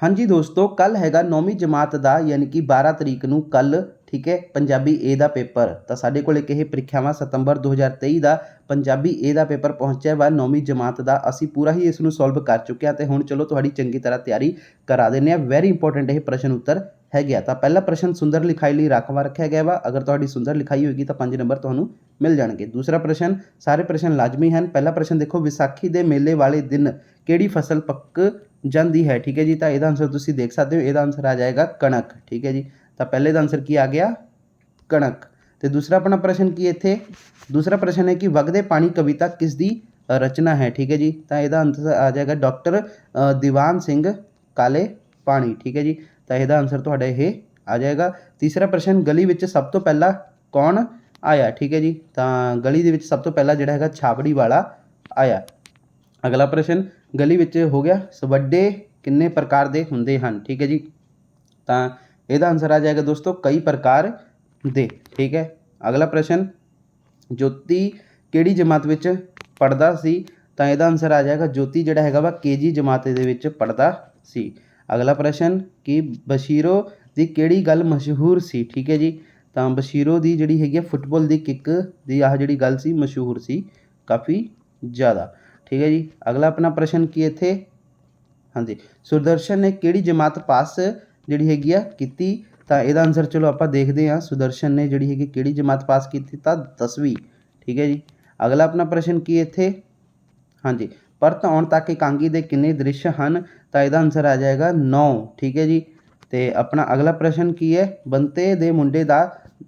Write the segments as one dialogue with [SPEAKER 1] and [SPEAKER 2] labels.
[SPEAKER 1] हाँ जी दोस्तों, कल हैगा 9वीं जमात का यानी कि 12 तरीक ਨੂੰ कल ठीक है पंजाबी ए ਦਾ पेपर। ਤਾਂ ਸਾਡੇ ਕੋਲ ਇੱਕ ਇਹ ਪ੍ਰੀਖਿਆਵਾਂ ਸਤੰਬਰ 2023 ਦਾ ਪੰਜਾਬੀ ਏ ਦਾ ਪੇਪਰ ਪਹੁੰਚਿਆ ਵਾ 9ਵੀਂ ਜਮਾਤ ਦਾ। ਅਸੀਂ ਪੂਰਾ ਹੀ ਇਸ ਨੂੰ ਸੋਲਵ ਕਰ ਚੁੱਕੇ ਹਾਂ ਤੇ ਹੁਣ ਚਲੋ ਤੁਹਾਡੀ ਚੰਗੀ ਤਰ੍ਹਾਂ ਤਿਆਰੀ ਕਰਾ ਦਿੰਦੇ ਹਾਂ। ਵੈਰੀ ਇੰਪੋਰਟੈਂਟ ਇਹ ਪ੍ਰਸ਼ਨ ਉੱਤਰ है गया। तो पहला प्रश्न सुंदर लिखाई लिए राखवा रखा गया वा। अगर तुम्हारी सुंदर लिखाई होगी तो 5 नंबर ਤੁਹਾਨੂੰ मिल जाएंगे। दूसरा प्रश्न, सारे प्रश्न लाजमी हैं। पहला प्रश्न देखो, विसाखी के मेले वाले दिन किहड़ी फसल पक जाती है? ठीक है जी, तो यदा आंसर तुम देख सकते हो, यदा आंसर आ जाएगा कणक। ठीक है जी, तो पहले का आंसर की आ गया कणक। तो दूसरा अपना प्रश्न की इत्थे दूसरा प्रश्न है कि वगदे पानी कविता किसदी रचना है? ठीक है जी, तो यदा आंसर आ जाएगा डॉक्टर दीवान सिंह काले पानी। ठीक है जी, तो यदा आंसर तुहाडा ये आ जाएगा। तीसरा प्रश्न, गली विच सब तो पहला कौन आया? ठीक है जी, तो गली दे विच सब तो पहला जिहड़ा हैगा छाबड़ी वाला आया। अगला प्रश्न, गली विच हो गया सवड्डे किन्ने प्रकार दे हुंदे हन? ठीक है जी, तो यदा आंसर आ जाएगा दोस्तों कई प्रकार दे। ठीक है। अगला प्रश्न, ज्योति किहड़ी जमात विच पढ़दा सी? तो यदा आंसर आ जाएगा ज्योति जिहड़ा हैगा वा केजी जमात दे विच पढ़दा सी। अगला प्रश्न, कि बशीरो की किहड़ी गल मशहूर सी? ठीक है जी, तो बशीरो की जिहड़ी हैगी फुटबॉल की किक की आह जिहड़ी गल सी मशहूर सी काफ़ी ज़्यादा। ठीक है जी। अगला अपना प्रश्न की इत्थे, हाँ जी, सुदर्शन ने किहड़ी जमात पास जिहड़ी हैगी कीती? तो यदा आंसर चलो आपां देखते हैं, सुदर्शन ने जिहड़ी हैगी किहड़ी जमात पास की? तो 10वीं। ठीक है जी। अगला अपना प्रश्न की इत्थे, हाँ जी, परत आउण तक एकांगी के किन्ने दृश्य हैं? तो यदा आंसर आ जाएगा 9। ठीक है जी। तो अपना अगला प्रश्न की है, बंते दे मुंडे दा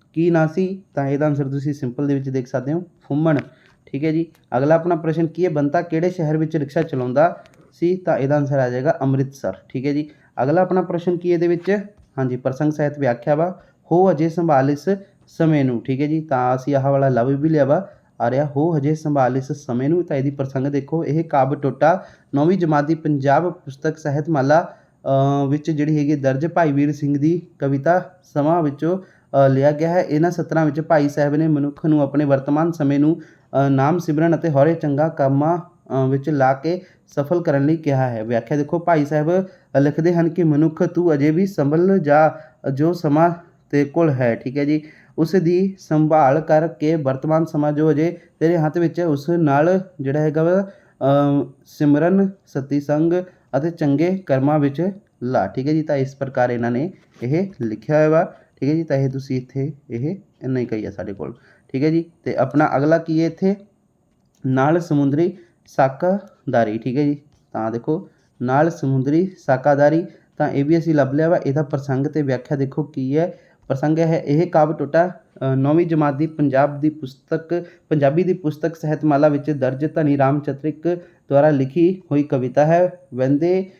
[SPEAKER 1] की नां सी? तो यदा आंसर तुसीं सिंपल दे विच देख सकते हो, फुम्मण। ठीक है जी। अगला अपना प्रश्न की है, बंता किहड़े शहर विच रिक्शा चलाउंदा सी? तो यदा आंसर आ जाएगा अमृतसर। ठीक है जी। अगला अपना प्रश्न की है, हाँ जी, प्रसंग सहित व्याख्या वा, हो अजे संभाल इस समय नूं। ठीक है जी, तो असीं आह वाला लव भी लिया वा आ रहा, हो हजे संभाल इस समय नूं। तो यदी प्रसंग देखो, यह काव्य टोटा 9वीं जमात की पंजाब पुस्तक ਸਾਹਿਤਮਾਲਾ ਵਿੱਚ ਜਿਹੜੀ ਹੈਗੀ ਦਰਜ ਭਾਈ ਵੀਰ ਸਿੰਘ ਦੀ ਕਵਿਤਾ ਸਮਾਂ ਵਿੱਚੋਂ ਲਿਆ ਗਿਆ ਹੈ। ਇਹਨਾਂ ਸਤਰਾਂ ਵਿੱਚ ਭਾਈ ਸਾਹਿਬ ਨੇ ਮਨੁੱਖ ਨੂੰ ਆਪਣੇ ਵਰਤਮਾਨ ਸਮੇਂ ਨੂੰ ਨਾਮ ਸਿਮਰਨ ਅਤੇ ਹੋਰੇ ਚੰਗਾ ਕੰਮਾਂ ਵਿੱਚ ਲਾ ਕੇ ਸਫਲ ਕਰਨ ਲਈ ਕਿਹਾ ਹੈ। ਵਿਆਖਿਆ ਦੇਖੋ, ਭਾਈ ਸਾਹਿਬ ਲਿਖਦੇ ਹਨ ਕਿ ਮਨੁੱਖ ਤੂੰ ਅਜੇ ਵੀ ਸੰਭਲ ਜਾ, ਜੋ ਸਮਾਂ ਤੇ ਕੋਲ ਹੈ, ਠੀਕ ਹੈ ਜੀ, ਉਸ ਦੀ ਸੰਭਾਲ ਕਰਕੇ ਵਰਤਮਾਨ ਸਮਾਂ ਜੋ ਅਜੇ ਤੇਰੇ ਹੱਥ ਵਿੱਚ ਹੈ ਉਸ ਨਾਲ ਜਿਹੜਾ ਹੈਗਾ ਵਾ ਸਿਮਰਨ ਸਤਿਸੰਗ ਅਤੇ ਚੰਗੇ ਕਰਮਾਂ ਵਿੱਚ ਲਾ। ਠੀਕ ਹੈ ਜੀ, ਤਾਂ ਇਸ ਪ੍ਰਕਾਰ ਇਹਨਾਂ ਨੇ ਇਹ ਲਿਖਿਆ ਹੋਇਆ ਵਾ। ਠੀਕ ਹੈ ਜੀ, ਤਾਂ ਇਹ ਤੁਸੀਂ ਇੱਥੇ ਇਹ ਇੰਨਾ ਹੀ ਕਹੀ ਆ ਸਾਡੇ ਕੋਲ। ਠੀਕ ਹੈ ਜੀ। ਅਤੇ ਆਪਣਾ ਅਗਲਾ ਕੀ ਹੈ ਇੱਥੇ, ਨਾਲ ਸਮੁੰਦਰੀ ਸਾਕਾਦਾਰੀ। ਠੀਕ ਹੈ ਜੀ, ਤਾਂ ਦੇਖੋ ਨਾਲ ਸਮੁੰਦਰੀ ਸਾਕਾਦਾਰੀ, ਤਾਂ ਇਹ ਵੀ ਅਸੀਂ ਲੱਭ ਲਿਆ ਵਾ। ਇਹਦਾ ਪ੍ਰਸੰਗ ਅਤੇ ਵਿਆਖਿਆ ਦੇਖੋ ਕੀ ਹੈ। ਪ੍ਰਸੰਗ ਹੈ, ਇਹ ਕਾਵਿ ਟੋਟਾ 9ਵੀਂ ਜਮਾਤ ਦੀ ਪੰਜਾਬੀ ਦੀ ਪੁਸਤਕ ਸਾਹਿਤਮਾਲਾ ਵਿੱਚ ਦਰਜ ਧਨੀ ਰਾਮ ਚਤਰਿਕ ਦੁਆਰਾ ਲਿਖੀ ਹੋਈ ਕਵਿਤਾ ਹੈ। ਵਹਿੰਦੇ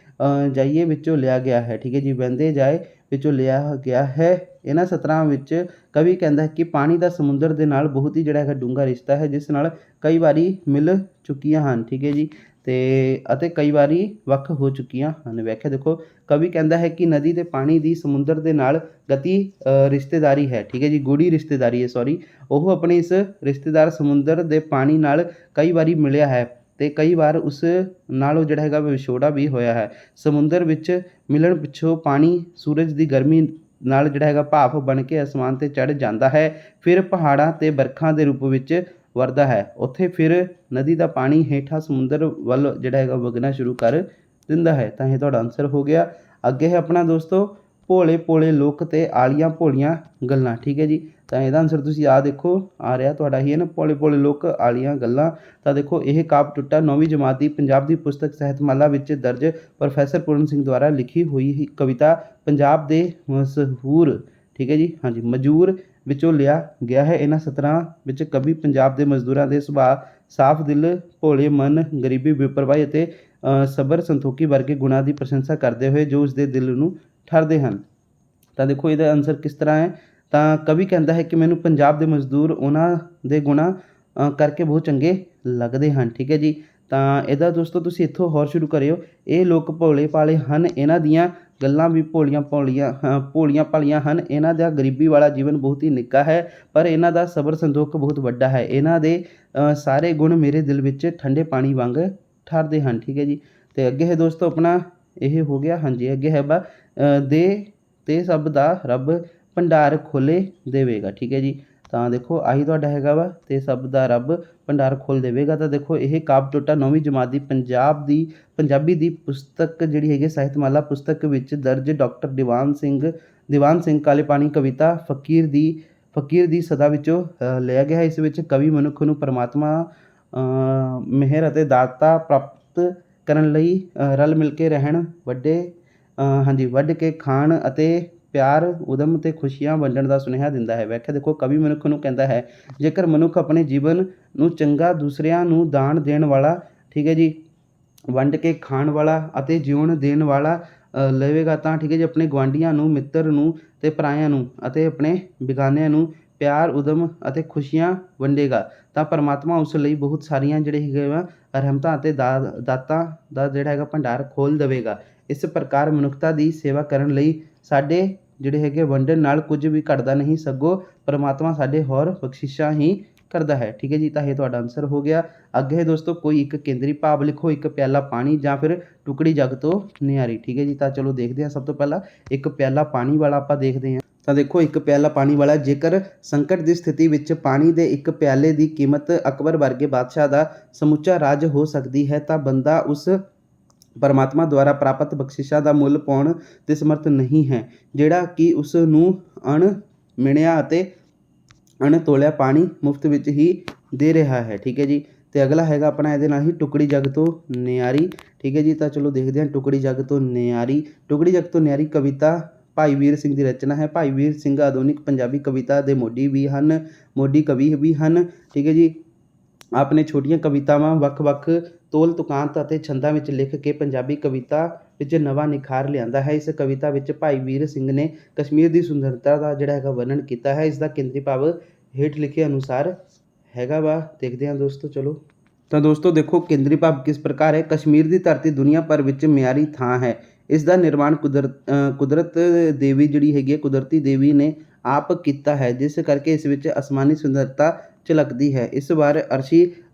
[SPEAKER 1] ਜਾਈਏ ਵਿੱਚੋਂ ਲਿਆ ਗਿਆ ਹੈ। ਠੀਕ ਹੈ ਜੀ, ਵਹਿੰਦੇ ਜਾਏ ਵਿੱਚੋਂ ਲਿਆ ਗਿਆ ਹੈ। ਇਹਨਾਂ ਸਤਰਾਂ ਵਿੱਚ ਕਵੀ ਕਹਿੰਦਾ ਹੈ ਕਿ ਪਾਣੀ ਦਾ ਸਮੁੰਦਰ ਦੇ ਨਾਲ ਬਹੁਤ ਹੀ ਜਿਹੜਾ ਹੈਗਾ ਡੂੰਘਾ ਰਿਸ਼ਤਾ ਹੈ, ਜਿਸ ਨਾਲ ਕਈ ਵਾਰੀ ਮਿਲ ਚੁੱਕੀਆਂ ਹਨ। ਠੀਕ ਹੈ ਜੀ, ਅਤੇ ਕਈ ਵਾਰੀ ਵੱਖ ਹੋ ਚੁੱਕੀਆਂ ਹਨ। ਵਿਆਖਿਆ ਦੇਖੋ, ਕਵੀ ਕਹਿੰਦਾ ਹੈ ਕਿ ਨਦੀ ਦੇ ਪਾਣੀ ਦੀ ਸਮੁੰਦਰ ਦੇ ਨਾਲ ਗਤੀ ਰਿਸ਼ਤੇਦਾਰੀ ਹੈ। ਠੀਕ ਹੈ ਜੀ, ਗੂੜੀ ਰਿਸ਼ਤੇਦਾਰੀ ਹੈ, ਸੌਰੀ। ਉਹ ਆਪਣੇ ਇਸ ਰਿਸ਼ਤੇਦਾਰ ਸਮੁੰਦਰ ਦੇ ਪਾਣੀ ਨਾਲ ਕਈ ਵਾਰੀ ਮਿਲਿਆ ਹੈ ਅਤੇ ਕਈ ਵਾਰ ਉਸ ਨਾਲ ਉਹ ਜਿਹੜਾ ਹੈਗਾ ਵਿਛੋੜਾ ਵੀ ਹੋਇਆ ਹੈ। ਸਮੁੰਦਰ ਵਿੱਚ ਮਿਲਣ ਪਿੱਛੋਂ ਪਾਣੀ ਸੂਰਜ ਦੀ ਗਰਮੀ ਨਾਲ ਜਿਹੜਾ ਹੈਗਾ ਭਾਫ ਬਣ ਕੇ ਅਸਮਾਨ 'ਤੇ ਚੜ੍ਹ ਜਾਂਦਾ ਹੈ, ਫਿਰ ਪਹਾੜਾਂ 'ਤੇ ਬਰਖਾ ਦੇ ਰੂਪ ਵਿੱਚ ਵਰਦਾ ਹੈ। ਉੱਥੇ ਫਿਰ ਨਦੀ ਦਾ ਪਾਣੀ ਹੇਠਾਂ ਸਮੁੰਦਰ ਵੱਲ ਜਿਹੜਾ ਹੈਗਾ ਵਗਣਾ ਸ਼ੁਰੂ ਕਰ ਦਿੰਦਾ ਹੈ। ਤਾਂ ਇਹ ਤੁਹਾਡਾ ਆਨਸਰ ਹੋ ਗਿਆ। ਅੱਗੇ ਹੈ ਆਪਣਾ ਦੋਸਤੋ, ਭੋਲੇ ਭੋਲੇ ਲੋਕ ਅਤੇ ਆਲੀਆਂ ਭੋਲੀਆਂ ਗੱਲਾਂ। ਠੀਕ ਹੈ ਜੀ, ਤਾਂ ਇਹਦਾ ਆਨਸਰ ਤੁਸੀਂ ਆ ਦੇਖੋ ਆ ਰਿਹਾ ਤੁਹਾਡਾ ਹੀ ਹੈ ਨਾ, ਭੋਲੇ ਭੋਲੇ ਲੋਕ ਆਲੀਆਂ ਗੱਲਾਂ। ਤਾਂ ਦੇਖੋ ਇਹ ਕਾਵਿ ਟੁੱਟਾ 9ਵੀਂ ਜਮਾਤ ਦੀ ਪੰਜਾਬ ਦੀ ਪੁਸਤਕ ਸਾਹਿਤਮਾਲਾ ਵਿੱਚ ਦਰਜ ਪ੍ਰੋਫੈਸਰ ਪੂਰਨ ਸਿੰਘ ਦੁਆਰਾ ਲਿਖੀ ਹੋਈ ਹੀ ਕਵਿਤਾ ਪੰਜਾਬ ਦੇ ਮਸ਼ਹੂਰ, ਠੀਕ ਹੈ ਜੀ, ਹਾਂਜੀ, ਮਜ਼ਦੂਰ ਵਿੱਚੋਂ ਲਿਆ ਗਿਆ ਹੈ। ਇਹਨਾਂ ਸਤਰਾਂ ਵਿੱਚ ਕਵੀ ਪੰਜਾਬ ਦੇ ਮਜ਼ਦੂਰਾਂ ਦੇ ਸੁਭਾਅ, ਸਾਫ਼ ਦਿਲ, ਭੋਲੇ ਮਨ, ਗਰੀਬੀ, ਬੇਪਰਵਾਹੀ ਅਤੇ ਸਬਰ ਸੰਤੋਖੀ ਵਰਗੇ ਗੁਣਾਂ ਦੀ ਪ੍ਰਸ਼ੰਸਾ ਕਰਦੇ ਹੋਏ ਜੋ ਉਸਦੇ ਦਿਲ ਨੂੰ ਠਰਦੇ ਹਨ। ਤਾਂ ਦੇਖੋ ਇਹਦਾ ਆਨਸਰ ਕਿਸ ਤਰ੍ਹਾਂ ਹੈ, ਤਾਂ ਕਵੀ ਕਹਿੰਦਾ ਹੈ ਕਿ ਮੈਨੂੰ ਪੰਜਾਬ ਦੇ ਮਜ਼ਦੂਰ ਉਹਨਾਂ ਦੇ ਗੁਣਾਂ ਕਰਕੇ ਬਹੁਤ ਚੰਗੇ ਲੱਗਦੇ ਹਨ। ਠੀਕ ਹੈ ਜੀ, ਤਾਂ ਇਹਦਾ ਦੋਸਤੋ ਤੁਸੀਂ ਇੱਥੋਂ ਹੋਰ ਸ਼ੁਰੂ ਕਰਿਓ। ਇਹ ਲੋਕ ਭੋਲੇ ਭਾਲੇ ਹਨ, ਇਹਨਾਂ ਦੀਆਂ ਗੱਲਾਂ ਵੀ ਭੋਲੀਆਂ ਭਾਲੀਆਂ ਹਨ। ਇਹਨਾਂ ਦਾ ਗਰੀਬੀ ਵਾਲਾ ਜੀਵਨ ਬਹੁਤ ਹੀ ਨਿੱਘਾ ਹੈ, ਪਰ ਇਹਨਾਂ ਦਾ ਸਬਰ ਸੰਤੋਖ ਬਹੁਤ ਵੱਡਾ ਹੈ। ਇਹਨਾਂ ਦੇ ਸਾਰੇ ਗੁਣ ਮੇਰੇ ਦਿਲ ਵਿੱਚ ਠੰਡੇ ਪਾਣੀ ਵਾਂਗ ਠਰਦੇ ਹਨ। ਠੀਕ ਹੈ ਜੀ, ਅਤੇ ਅੱਗੇ ਹੈ ਦੋਸਤੋ ਆਪਣਾ ਇਹ ਹੋ ਗਿਆ। ਹਾਂਜੀ, ਅੱਗੇ ਹੈ ਵਾ ਦੇ ਤੇ ਸਭ ਦਾ ਰੱਬ ਭੰਡਾਰ ਖੋਲ੍ਹੇ ਦੇਵੇਗਾ। ਠੀਕ ਹੈ ਜੀ। ਤਾਂ ਦੇਖੋ ਆਹੀ ਤੁਹਾਡਾ ਹੈਗਾ ਵਾ, ਤੇ ਸਭ ਦਾ ਰੱਬ ਭੰਡਾਰ ਖੋਲ੍ਹ ਦੇਵੇਗਾ। ਤਾਂ ਦੇਖੋ ਇਹ ਕਾਵਿ ਟੋਟਾ 9ਵੀਂ ਜਮਾਤ ਦੀ ਪੰਜਾਬੀ ਦੀ ਪੁਸਤਕ ਜਿਹੜੀ ਹੈਗੀ ਸਾਹਿਤਮਾਲਾ ਪੁਸਤਕ ਵਿੱਚ ਦਰਜ ਡਾਕਟਰ ਦੀਵਾਨ ਸਿੰਘ ਕਾਲੇ ਪਾਣੀ ਕਵਿਤਾ ਫਕੀਰ ਦੀ ਸਦਾ ਵਿੱਚੋਂ ਲਿਆ ਗਿਆ ਹੈ। ਇਸ ਵਿੱਚ ਕਵੀ ਮਨੁੱਖ ਨੂੰ ਪਰਮਾਤਮਾ ਮਿਹਰ ਅਤੇ ਦਾਤਾ ਪ੍ਰਾਪਤ ਕਰਨ ਲਈ ਰਲ ਮਿਲ ਕੇ ਰਹਿਣ, ਵੱਢ ਕੇ ਖਾਣ ਅਤੇ ਪਿਆਰ, ਉਦਮ ਅਤੇ ਖੁਸ਼ੀਆਂ ਵੰਡਣ ਦਾ ਸੁਨੇਹਾ ਦਿੰਦਾ ਹੈ। ਵਿਆਖਿਆ ਦੇਖੋ, ਕਵੀ ਮਨੁੱਖ ਨੂੰ ਕਹਿੰਦਾ ਹੈ, ਜੇਕਰ ਮਨੁੱਖ ਆਪਣੇ ਜੀਵਨ ਨੂੰ ਚੰਗਾ, ਦੂਸਰਿਆਂ ਨੂੰ ਦਾਨ ਦੇਣ ਵਾਲਾ, ਠੀਕ ਹੈ ਜੀ, ਵੰਡ ਕੇ ਖਾਣ ਵਾਲਾ ਅਤੇ ਜਿਉਣ ਦੇਣ ਵਾਲਾ ਲਵੇਗਾ ਤਾਂ, ਠੀਕ ਹੈ ਜੀ, ਆਪਣੇ ਗੁਆਂਢੀਆਂ ਨੂੰ, ਮਿੱਤਰ ਨੂੰ ਅਤੇ ਪਰਾਇਆਂ ਨੂੰ ਅਤੇ ਆਪਣੇ ਬੇਗਾਨਿਆਂ ਨੂੰ ਪਿਆਰ, ਉਦਮ ਅਤੇ ਖੁਸ਼ੀਆਂ ਵੰਡੇਗਾ ਤਾਂ ਪਰਮਾਤਮਾ ਉਸ ਲਈ ਬਹੁਤ ਸਾਰੀਆਂ ਜਿਹੜੇ ਹੈਗੇ ਵਾ ਰਹਿਮਤਾਂ ਅਤੇ ਦਾਤਾਂ ਦਾ ਜਿਹੜਾ ਹੈਗਾ ਭੰਡਾਰ ਖੋਲ੍ਹ ਦੇਵੇਗਾ। ਇਸ ਪ੍ਰਕਾਰ ਮਨੁੱਖਤਾ ਦੀ ਸੇਵਾ ਕਰਨ ਲਈ ਸਾਡੇ ਜਿਹੜੇ ਹੈਗੇ ਵੰਡਣ ਨਾਲ ਕੁਝ ਵੀ ਘਟਦਾ ਨਹੀਂ, ਸਗੋਂ ਪਰਮਾਤਮਾ ਸਾਡੇ ਹੋਰ ਬਖਸ਼ਿਸ਼ਾਂ ਹੀ ਕਰਦਾ ਹੈ। ਠੀਕ ਹੈ ਜੀ। ਤਾਂ ਇਹ ਤੁਹਾਡਾ ਆਨਸਰ ਹੋ ਗਿਆ। ਅੱਗੇ ਦੋਸਤੋ ਕੋਈ ਇੱਕ ਕੇਂਦਰੀ ਭਾਵ ਲਿਖੋ, ਇੱਕ ਪਿਆਲਾ ਪਾਣੀ ਜਾਂ ਫਿਰ ਟੁਕੜੀ ਜੱਗ ਤੋਂ ਨਿਆਰੀ। ਠੀਕ ਹੈ ਜੀ। ਤਾਂ ਚਲੋ ਦੇਖਦੇ ਹਾਂ। ਸਭ ਤੋਂ ਪਹਿਲਾਂ ਇੱਕ ਪਿਆਲਾ ਪਾਣੀ ਵਾਲਾ ਆਪਾਂ ਦੇਖਦੇ ਹਾਂ। ਤਾਂ ਦੇਖੋ ਇੱਕ ਪਿਆਲਾ ਪਾਣੀ ਵਾਲਾ, ਜੇਕਰ ਸੰਕਟ ਦੀ ਸਥਿਤੀ ਵਿੱਚ ਪਾਣੀ ਦੇ ਇੱਕ ਪਿਆਲੇ ਦੀ ਕੀਮਤ ਅਕਬਰ ਵਰਗੇ ਬਾਦਸ਼ਾਹ ਦਾ ਸਮੁੱਚਾ ਰਾਜ ਹੋ ਸਕਦੀ ਹੈ, ਤਾਂ ਬੰਦਾ ਉਸ ਪਰਮਾਤਮਾ ਦੁਆਰਾ ਪ੍ਰਾਪਤ ਬਖਸ਼ਿਸ਼ਾਂ ਦਾ ਮੁੱਲ ਪਾਉਣ ਦੇ ਸਮਰਥ ਨਹੀਂ ਹੈ, ਜਿਹੜਾ ਕਿ ਉਸ ਨੂੰ ਅਣਮਿਣਿਆ ਅਤੇ ਅਣਤੋਲਿਆ ਪਾਣੀ ਮੁਫਤ ਵਿੱਚ ਹੀ ਦੇ ਰਿਹਾ ਹੈ। ਠੀਕ ਹੈ ਜੀ। ਤੇ ਅਗਲਾ ਹੈਗਾ ਆਪਣਾ ਇਹਦੇ ਨਾਲ ਹੀ ਟੁਕੜੀ ਜੱਗ ਤੋਂ ਨਿਆਰੀ। ਠੀਕ ਹੈ ਜੀ। ਤਾਂ ਚਲੋ ਦੇਖਦੇ ਹਾਂ ਟੁਕੜੀ ਜੱਗ ਤੋਂ ਨਿਆਰੀ। ਟੁਕੜੀ ਜੱਗ ਤੋਂ ਨਿਆਰੀ ਕਵਿਤਾ ਭਾਈ ਵੀਰ ਸਿੰਘ ਦੀ ਰਚਨਾ ਹੈ। ਭਾਈ ਵੀਰ ਸਿੰਘ ਆਧੁਨਿਕ ਪੰਜਾਬੀ ਕਵਿਤਾ ਦੇ ਮੋਢੀ ਕਵੀ ਵੀ ਹਨ। ਠੀਕ ਹੈ ਜੀ। ਆਪਣੇ ਛੋਟੀਆਂ ਕਵਿਤਾਵਾਂ ਵੱਖ-ਵੱਖ ਤੋਲ ਤੁਕਾਂਤ ਅਤੇ ਛੰਦਾਂ ਵਿੱਚ ਲਿਖ ਕੇ ਪੰਜਾਬੀ ਕਵਿਤਾ ਵਿੱਚ ਨਵਾਂ ਨਿਖਾਰ ਲਿਆਂਦਾ ਹੈ। ਇਸ ਕਵਿਤਾ ਵਿੱਚ ਭਾਈ ਵੀਰ ਸਿੰਘ ਨੇ ਕਸ਼ਮੀਰ ਦੀ ਸੁੰਦਰਤਾ ਦਾ ਜਿਹੜਾ ਹੈਗਾ ਵਰਣਨ ਕੀਤਾ ਹੈ। ਇਸ ਦਾ ਕੇਂਦਰੀ ਭਾਵ ਹੇਠ ਲਿਖੇ ਅਨੁਸਾਰ ਹੈਗਾ ਵਾ। ਦੇਖਦੇ ਹਾਂ ਦੋਸਤੋ। ਚਲੋ ਤਾਂ ਦੋਸਤੋ ਦੇਖੋ ਕੇਂਦਰੀ ਭਾਵ ਕਿਸ ਪ੍ਰਕਾਰ ਹੈ। ਕਸ਼ਮੀਰ ਦੀ ਧਰਤੀ ਦੁਨੀਆ ਭਰ ਵਿੱਚ ਮਿਆਰੀ ਥਾਂ ਹੈ। ਇਸ ਦਾ ਨਿਰਮਾਣ ਕੁਦਰਤ ਦੇਵੀ ਜਿਹੜੀ ਹੈਗੀ ਹੈ, ਕੁਦਰਤੀ ਦੇਵੀ ਨੇ ਆਪ ਕੀਤਾ ਹੈ, ਜਿਸ ਕਰਕੇ ਇਸ ਵਿੱਚ ਅਸਮਾਨੀ ਸੁੰਦਰਤਾ ਝਲਕਦੀ ਹੈ। ਇਸ ਵਾਰ ਅਰਸ਼ੀ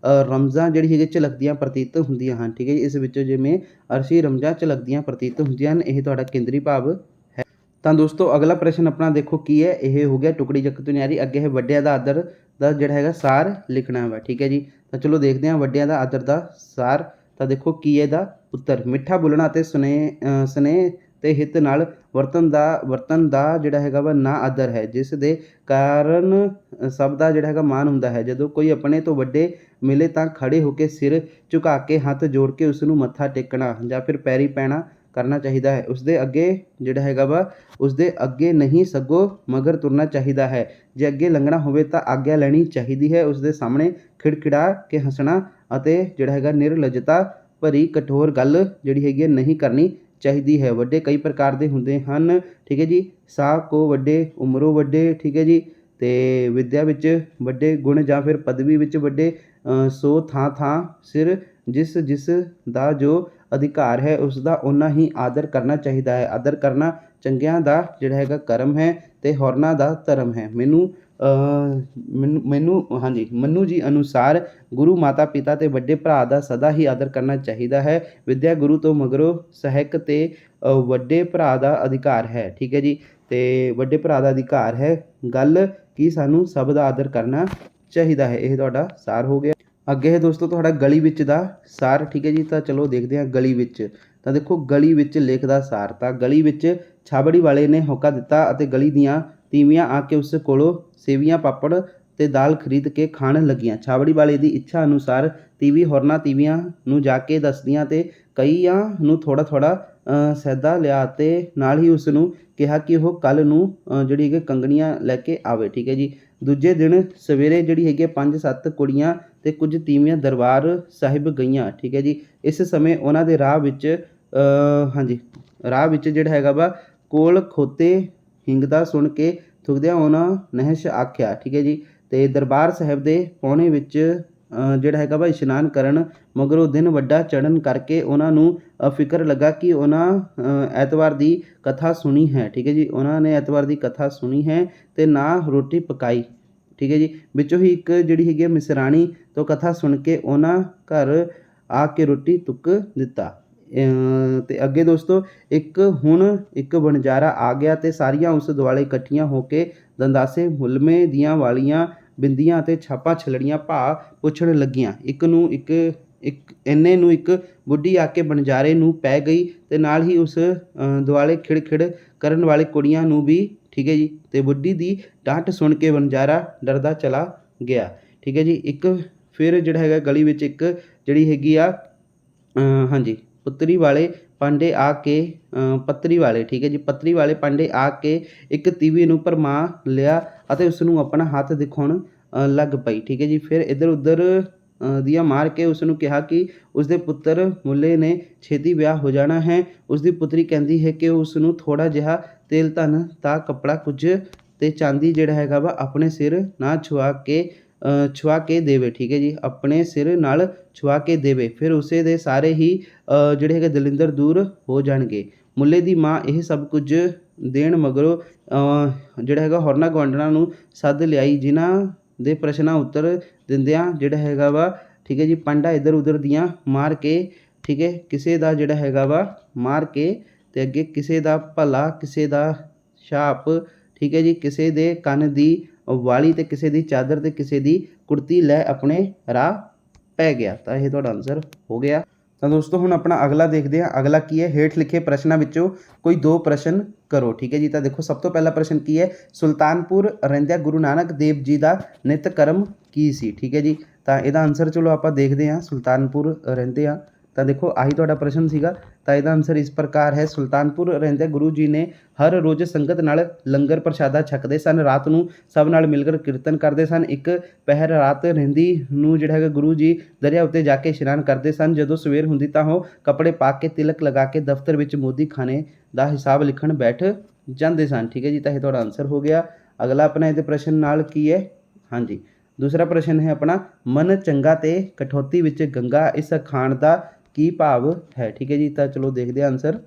[SPEAKER 1] ਰਮਜ਼ਾਂ ਜਿਹੜੀ ਹੈਗੀ ਝਲਕਦੀਆਂ ਪ੍ਰਤੀਤ ਹੁੰਦੀਆਂ ਹਨ। ਠੀਕ ਹੈ ਜੀ। ਇਸ ਵਿੱਚੋਂ ਜਿਵੇਂ ਅਰਸ਼ੀ ਰਮਜ਼ਾਂ ਝਲਕਦੀਆਂ ਪ੍ਰਤੀਤ ਹੁੰਦੀਆਂ ਹਨ, ਇਹ ਤੁਹਾਡਾ ਕੇਂਦਰੀ ਭਾਵ ਹੈ। ਤਾਂ ਦੋਸਤੋ ਅਗਲਾ ਪ੍ਰਸ਼ਨ ਆਪਣਾ ਦੇਖੋ ਕੀ ਹੈ। ਇਹ ਹੋ ਗਿਆ ਟੁਕੜੀ ਜੱਗ ਤੋਂ ਨਿਆਰੀ। ਅੱਗੇ ਹੈ ਵੱਡਿਆਂ ਦਾ ਆਦਰ ਦਾ ਜਿਹੜਾ ਹੈਗਾ ਸਾਰ ਲਿਖਣਾ ਵਾ। ਠੀਕ ਹੈ ਜੀ। ਤਾਂ ਚਲੋ ਦੇਖਦੇ ਹਾਂ ਵੱਡਿਆਂ ਦਾ ਆਦਰ ਦਾ ਸਾਰ। ਤਾਂ ਦੇਖੋ ਕੀ ਹੈ ਇਹਦਾ ਉੱਤਰ, ਮਿੱਠਾ ਬੋਲਣਾ ਅਤੇ ਸਨੇਹ ਤੇ ਹਿੱਤ ਨਾਲ ਵਰਤਨ ਦਾ ਜਿਹੜਾ ਹੈਗਾ ਵਾ ਨਾ ਆਦਰ ਹੈ, ਜਿਸ ਦੇ ਕਾਰਨ ਸਭ ਦਾ ਜਿਹੜਾ ਹੈਗਾ ਮਾਣ ਹੁੰਦਾ ਹੈ। ਜਦੋਂ ਕੋਈ ਆਪਣੇ ਤੋਂ ਵੱਡੇ ਮਿਲੇ ਤਾਂ ਖੜੇ ਹੋ ਕੇ ਸਿਰ ਝੁਕਾ ਕੇ ਹੱਥ ਜੋੜ ਕੇ ਉਸ ਨੂੰ ਮੱਥਾ ਟੇਕਣਾ ਜਾਂ ਫਿਰ ਪੈਰੀ ਪੈਣਾ ਕਰਨਾ ਚਾਹੀਦਾ ਹੈ। ਉਸਦੇ ਅੱਗੇ ਜਿਹੜਾ ਹੈਗਾ ਵਾ ਉਸਦੇ ਅੱਗੇ ਨਹੀਂ ਸਗੋਂ ਮਗਰ ਤੁਰਨਾ ਚਾਹੀਦਾ ਹੈ। ਜੇ ਅੱਗੇ ਲੰਘਣਾ ਹੋਵੇ ਤਾਂ ਆਗਿਆ ਲੈਣੀ ਚਾਹੀਦੀ ਹੈ। ਉਸਦੇ ਸਾਹਮਣੇ ਖਿੜਖਿੜਾ ਕੇ ਹੱਸਣਾ ਅਤੇ ਜਿਹੜਾ ਹੈਗਾ ਨਿਰਲੱਜਤਾ ਭਰੀ ਕਠੋਰ ਗੱਲ ਜਿਹੜੀ ਹੈਗੀ ਨਹੀਂ ਕਰਨੀ ਚਾਹੀਦੀ ਹੈ। ਵੱਡੇ ਕਈ ਪ੍ਰਕਾਰ ਦੇ ਹੁੰਦੇ ਹਨ। ਠੀਕ ਹੈ ਜੀ। ਸਾਹ ਕੋ ਵੱਡੇ, ਉਮਰੋਂ ਵੱਡੇ। ਠੀਕ ਹੈ ਜੀ। ਤੇ ਵਿੱਦਿਆ ਵਿੱਚ ਵੱਡੇ, ਗੁਣ ਜਾਂ ਫਿਰ ਪਦਵੀ ਵਿੱਚ ਵੱਡੇ, ਸੋ ਥਾਂ ਸਿਰ ਜਿਸ ਦਾ ਜੋ ਅਧਿਕਾਰ ਹੈ ਉਸ ਦਾ ਓਨਾ ਹੀ ਆਦਰ ਕਰਨਾ ਚਾਹੀਦਾ ਹੈ। ਆਦਰ ਕਰਨਾ ਚੰਗਿਆਂ ਦਾ ਜਿਹੜਾ ਹੈਗਾ ਕਰਮ ਹੈ ਤੇ ਹੋਰਨਾਂ ਦਾ ਧਰਮ ਹੈ। ਮੰਨੂ ਜੀ ਅਨੁਸਾਰ ਗੁਰੂ, ਮਾਤਾ ਪਿਤਾ ਤੇ ਵੱਡੇ ਭਰਾ ਦਾ ਸਦਾ ਹੀ ਆਦਰ ਕਰਨਾ ਚਾਹੀਦਾ ਹੈ। ਵਿੱਦਿਆ ਗੁਰੂ ਤੋਂ ਮਗਰੋਂ ਸਹਾਇਕ ਤੇ ਵੱਡੇ ਭਰਾ ਦਾ ਅਧਿਕਾਰ ਹੈ। ਠੀਕ ਹੈ ਜੀ। ਤੇ ਵੱਡੇ ਭਰਾ ਦਾ ਅਧਿਕਾਰ ਹੈ, ਗੱਲ ਕਿ ਸਾਨੂੰ ਸਭ ਦਾ ਆਦਰ ਕਰਨਾ ਚਾਹੀਦਾ ਹੈ। ਇਹ ਤੁਹਾਡਾ ਸਾਰ ਹੋ ਗਿਆ। ਅੱਗੇ ਹੈ ਦੋਸਤੋ ਤੁਹਾਡਾ ਗਲੀ ਵਿੱਚ ਦਾ ਸਾਰ। ਠੀਕ ਹੈ ਜੀ। ਤਾਂ ਚਲੋ ਦੇਖਦੇ ਹਾਂ ਗਲੀ ਵਿੱਚ। ਤਾਂ ਦੇਖੋ ਗਲੀ ਵਿੱਚ ਲੇਖ ਦਾ ਸਾਰ। ਤਾਂ ਗਲੀ ਵਿੱਚ ਛਾਬੜੀ ਵਾਲੇ ਨੇ ਹੋਕਾ ਦਿੱਤਾ ਅਤੇ ਗਲੀ ਦੀਆਂ ਤੀਵੀਆਂ ਆ ਕੇ ਉਸ ਕੋਲੋਂ ਸੇਵੀਆਂ, ਪਾਪੜ ਤੇ ਦਾਲ ਖਰੀਦ ਕੇ ਖਾਣ ਲੱਗੀਆਂ। ਛਾਬੜੀ ਵਾਲੇ ਦੀ ਇੱਛਾ ਅਨੁਸਾਰ ਤੀਵੀਂ ਹੋਰਨਾਂ ਤੀਵੀਆਂ ਨੂੰ ਜਾ ਕੇ ਦੱਸਦੀਆਂ ਤੇ ਕਈਆਂ ਨੂੰ ਥੋੜਾ ਸੈਦਾ ਲਿਆ ਤੇ ਨਾਲ ਹੀ ਉਸ ਨੂੰ ਕਿਹਾ ਕਿ ਉਹ ਕੱਲ੍ਹ ਨੂੰ ਜਿਹੜੀ ਹੈਗੀ ਕੰਗਣੀਆਂ ਲੈ ਕੇ ਆਵੇ। ਠੀਕ ਹੈ ਜੀ। ਦੂਜੇ ਦਿਨ ਸਵੇਰੇ ਜਿਹੜੀ ਹੈਗੀ 5-7 ਕੁੜੀਆਂ ਤੇ ਕੁਝ ਤੀਵੀਆਂ ਦਰਬਾਰ ਸਾਹਿਬ ਗਈਆਂ। ਠੀਕ ਹੈ ਜੀ। ਇਸ ਸਮੇਂ ਉਹਨਾਂ ਦੇ ਰਾਹ ਵਿੱਚ ਜਿਹੜਾ ਹੈਗਾ ਵਾ ਕੋਲ ਖੋਤੇ ਹਿੰਗਦਾ ਸੁਣ ਕੇ ਥੁਕਦਿਆਂ ਉਹਨਾਂ ਨਹਿਸ਼ ਆਖਿਆ। ਠੀਕ ਹੈ ਜੀ। ਤੇ ਦਰਬਾਰ ਸਾਹਿਬ ਦੇ ਪੌਣੇ ਵਿੱਚ ਜਿਹੜਾ ਹੈਗਾ ਵਾ ਇਸ਼ਨਾਨ ਕਰਨ ਮਗਰੋਂ ਦਿਨ ਵੱਡਾ ਚੜ੍ਹਨ ਕਰਕੇ ਉਹਨਾਂ ਨੂੰ ਫਿਕਰ ਲੱਗਾ ਕਿ ਉਹਨਾਂ ਐਤਵਾਰ ਦੀ ਕਥਾ ਸੁਣੀ ਹੈ। ਠੀਕ ਹੈ ਜੀ। ਉਹਨਾਂ ਨੇ ਐਤਵਾਰ ਦੀ ਕਥਾ ਸੁਣੀ ਹੈ ਤੇ ਨਾ ਰੋਟੀ ਪਕਾਈ। ਠੀਕ ਹੈ ਜੀ। ਵਿੱਚੋਂ ਹੀ ਇੱਕ ਜਿਹੜੀ ਹੈਗੀ ਮਿਸਰਾਣੀ ਤੋਂ ਕਥਾ ਸੁਣ ਕੇ ਉਹਨਾਂ ਘਰ ਆ ਕੇ ਰੋਟੀ ਤੁੱਕ ਦਿੱਤਾ। ਤੇ ਅੱਗੇ ਦੋਸਤੋ ਇੱਕ ਹੁਣ ਇੱਕ ਵਣਜਾਰਾ ਆ ਗਿਆ ਤੇ ਸਾਰੀਆਂ ਉਸ ਦੁਆਲੇ ਇਕੱਠੀਆਂ ਹੋ ਕੇ ਦੰਦਾਸੇ ਮੁਲਮੇ ਦੀਆਂ ਵਾਲੀਆਂ ਬਿੰਦੀਆਂ ਅਤੇ ਛਾਪਾਂ ਛਲੜੀਆਂ ਭਾ ਪੁੱਛਣ ਲੱਗੀਆਂ। ਇੱਕ ਇੰਨੇ ਨੂੰ ਇੱਕ ਬੁੱਢੀ ਆ ਕੇ ਵਣਜਾਰੇ ਨੂੰ ਪੈ ਗਈ ਤੇ ਨਾਲ ਹੀ ਉਸ ਦੁਆਲੇ ਖਿੜ ਕਰਨ ਵਾਲੀ ਕੁੜੀਆਂ ਨੂੰ ਵੀ। ਠੀਕ ਹੈ ਜੀ। ਤੇ ਬੁੱਢੀ ਦੀ ਡਾਂਟ ਸੁਣ ਕੇ ਵਣਜਾਰਾ ਡਰਦਾ ਚਲਾ ਗਿਆ। ਠੀਕ ਹੈ ਜੀ। ਇੱਕ ਫਿਰ ਜਿਹੜਾ ਹੈਗਾ ਗਲੀ ਵਿੱਚ ਇੱਕ ਜਿਹੜੀ ਹੈਗੀ ਆ ਹਾਂਜੀ ਪੁੱਤਰੀ ਵਾਲੇ ਪਾਂਡੇ ਆ ਕੇ ਪੱਤਰੀ ਵਾਲੇ ਠੀਕ ਹੈ ਜੀ ਪੱਤਰੀ ਵਾਲੇ ਪਾਂਡੇ ਆ ਕੇ ਇੱਕ ਤੀਵੀ ਨੂੰ ਭਰਮਾ ਲਿਆ ਅਤੇ ਉਸ ਨੂੰ ਆਪਣਾ ਹੱਥ ਦਿਖਾਉਣ ਲੱਗ ਪਈ। ਠੀਕ ਹੈ ਜੀ। ਫਿਰ ਇੱਧਰ ਉੱਧਰ ਦੀਆਂ ਮਾਰ ਕੇ ਉਸ ਨੂੰ ਕਿਹਾ ਕਿ ਉਸਦੇ ਪੁੱਤਰ ਮੁੱਲੇ ਨੇ ਛੇਤੀ ਵਿਆਹ ਹੋ ਜਾਣਾ ਹੈ। ਉਸਦੀ ਪੁੱਤਰੀ ਕਹਿੰਦੀ ਹੈ ਕਿ ਉਸ ਨੂੰ ਥੋੜ੍ਹਾ ਜਿਹਾ ਤੇਲ ਧਨ ਤਾਂ ਕੱਪੜਾ ਕੁਝ ਤੇ ਚਾਂਦੀ ਜਿਹੜਾ ਹੈਗਾ ਵਾ ਆਪਣੇ ਸਿਰ ਨਾ ਛੁਆ ਕੇ ਦੇਵੇ। ਠੀਕ ਹੈ ਜੀ। ਆਪਣੇ ਸਿਰ ਨਾਲ ਛੁਆ ਕੇ ਦੇਵੇ ਫਿਰ ਉਸੇ ਦੇ ਸਾਰੇ ਹੀ ਜਿਹੜੇ ਹੈਗੇ ਦਲਿੰਦਰ ਦੂਰ ਹੋ ਜਾਣਗੇ। ਮੁੱਲੇ ਦੀ ਮਾਂ ਇਹ ਸਭ ਕੁਝ ਦੇਣ ਮਗਰੋਂ ਜਿਹੜਾ ਹੈਗਾ ਹੋਰਨਾਂ ਗੁਆਂਢਣਾਂ ਨੂੰ ਸੱਦ ਲਿਆਈ ਜਿਨ੍ਹਾਂ ਦੇ ਪ੍ਰਸ਼ਨਾਂ ਉੱਤਰ ਦਿੰਦਿਆਂ ਜਿਹੜਾ ਹੈਗਾ ਵਾ ਠੀਕ ਹੈ ਜੀ ਪਾਂਡਾ ਇੱਧਰ ਉੱਧਰ ਦੀਆਂ ਮਾਰ ਕੇ ਠੀਕ ਹੈ ਕਿਸੇ ਦਾ ਜਿਹੜਾ ਹੈਗਾ ਵਾ ਮਾਰ ਕੇ ਤੇ ਅੱਗੇ ਕਿਸੇ ਦਾ ਭਲਾ ਕਿਸੇ ਦਾ ਛਾਪ ਠੀਕ ਹੈ ਜੀ ਕਿਸੇ ਦੇ ਕੰਨ ਦੀ ਵਾਲੀ ਤੇ ਕਿਸੇ ਦੀ ਚਾਦਰ ਤੇ ਕਿਸੇ ਦੀ ਕੁੜਤੀ ਲੈ ਆਪਣੇ ਰਾਹ ਪੈ ਗਿਆ। ਤਾਂ ਇਹ ਤੁਹਾਡਾ ਆਨਸਰ ਹੋ ਗਿਆ। ਤਾਂ ਦੋਸਤੋ ਹੁਣ ਆਪਣਾ ਅਗਲਾ ਦੇਖਦੇ ਹਾਂ। ਅਗਲਾ ਕੀ ਹੈ ਹੇਠ ਲਿਖੇ ਪ੍ਰਸ਼ਨਾਂ ਵਿੱਚੋਂ ਕੋਈ 2 ਪ੍ਰਸ਼ਨ ਕਰੋ। ਠੀਕ ਹੈ ਜੀ। ਤਾਂ ਦੇਖੋ ਸਭ ਤੋਂ ਪਹਿਲਾ ਪ੍ਰਸ਼ਨ ਕੀ ਹੈ ਸੁਲਤਾਨਪੁਰ ਰਹਿੰਦਿਆਂ ਗੁਰੂ ਨਾਨਕ ਦੇਵ ਜੀ ਦਾ ਨਿਤ ਕਰਮ ਕੀ ਸੀ। ਠੀਕ ਹੈ ਜੀ। ਤਾਂ ਇਹਦਾ ਆਨਸਰ ਚਲੋ ਆਪਾਂ ਦੇਖਦੇ ਹਾਂ। ਸੁਲਤਾਨਪੁਰ ਰਹਿੰਦੇ ਆ ਤਾਂ ਦੇਖੋ ਆਹੀ ਤੁਹਾਡਾ ਪ੍ਰਸ਼ਨ ਸੀਗਾ। ਤਾਂ ਇਹਦਾ ਆਨਸਰ ਇਸ ਪ੍ਰਕਾਰ ਹੈ ਸੁਲਤਾਨਪੁਰ ਰਹਿੰਦਿਆਂ ਗੁਰੂ ਜੀ ਨੇ ਹਰ ਰੋਜ਼ ਸੰਗਤ ਨਾਲ ਲੰਗਰ ਪ੍ਰਸ਼ਾਦਾ ਛਕਦੇ ਸਨ। ਰਾਤ ਨੂੰ ਸਭ ਨਾਲ ਮਿਲ ਕਰ ਕੀਰਤਨ ਕਰਦੇ ਸਨ। ਇੱਕ ਪਹਿਰ ਰਾਤ ਰਹਿੰਦੀ ਨੂੰ ਜਿਹੜਾ ਹੈਗਾ ਗੁਰੂ ਜੀ ਦਰਿਆ ਉੱਤੇ ਜਾ ਕੇ ਇਸ਼ਨਾਨ ਕਰਦੇ ਸਨ। ਜਦੋਂ ਸਵੇਰ ਹੁੰਦੀ ਤਾਂ ਉਹ ਕੱਪੜੇ ਪਾ ਕੇ ਤਿਲਕ ਲਗਾ ਕੇ ਦਫ਼ਤਰ ਵਿੱਚ ਮੋਦੀ ਖਾਨੇ ਦਾ ਹਿਸਾਬ ਲਿਖਣ ਬੈਠ ਜਾਂਦੇ ਸਨ। ਠੀਕ ਹੈ ਜੀ। ਤਾਂ ਇਹ ਤੁਹਾਡਾ ਆਨਸਰ ਹੋ ਗਿਆ। ਅਗਲਾ ਆਪਣਾ ਇਹਦੇ ਪ੍ਰਸ਼ਨ ਨਾਲ ਕੀ ਹੈ ਹਾਂਜੀ ਦੂਸਰਾ ਪ੍ਰਸ਼ਨ ਹੈ ਆਪਣਾ ਮਨ ਚੰਗਾ ਤੇ ਕਠੌਤੀ ਵਿੱਚ ਗੰਗਾ ਇਸ ਅਖਾਣ ਦਾ ਕੀ ਭਾਵ ਹੈ। ਠੀਕ ਹੈ ਜੀ। ਤਾਂ ਚਲੋ ਦੇਖਦੇ ਹਾਂ ਆਨਸਰ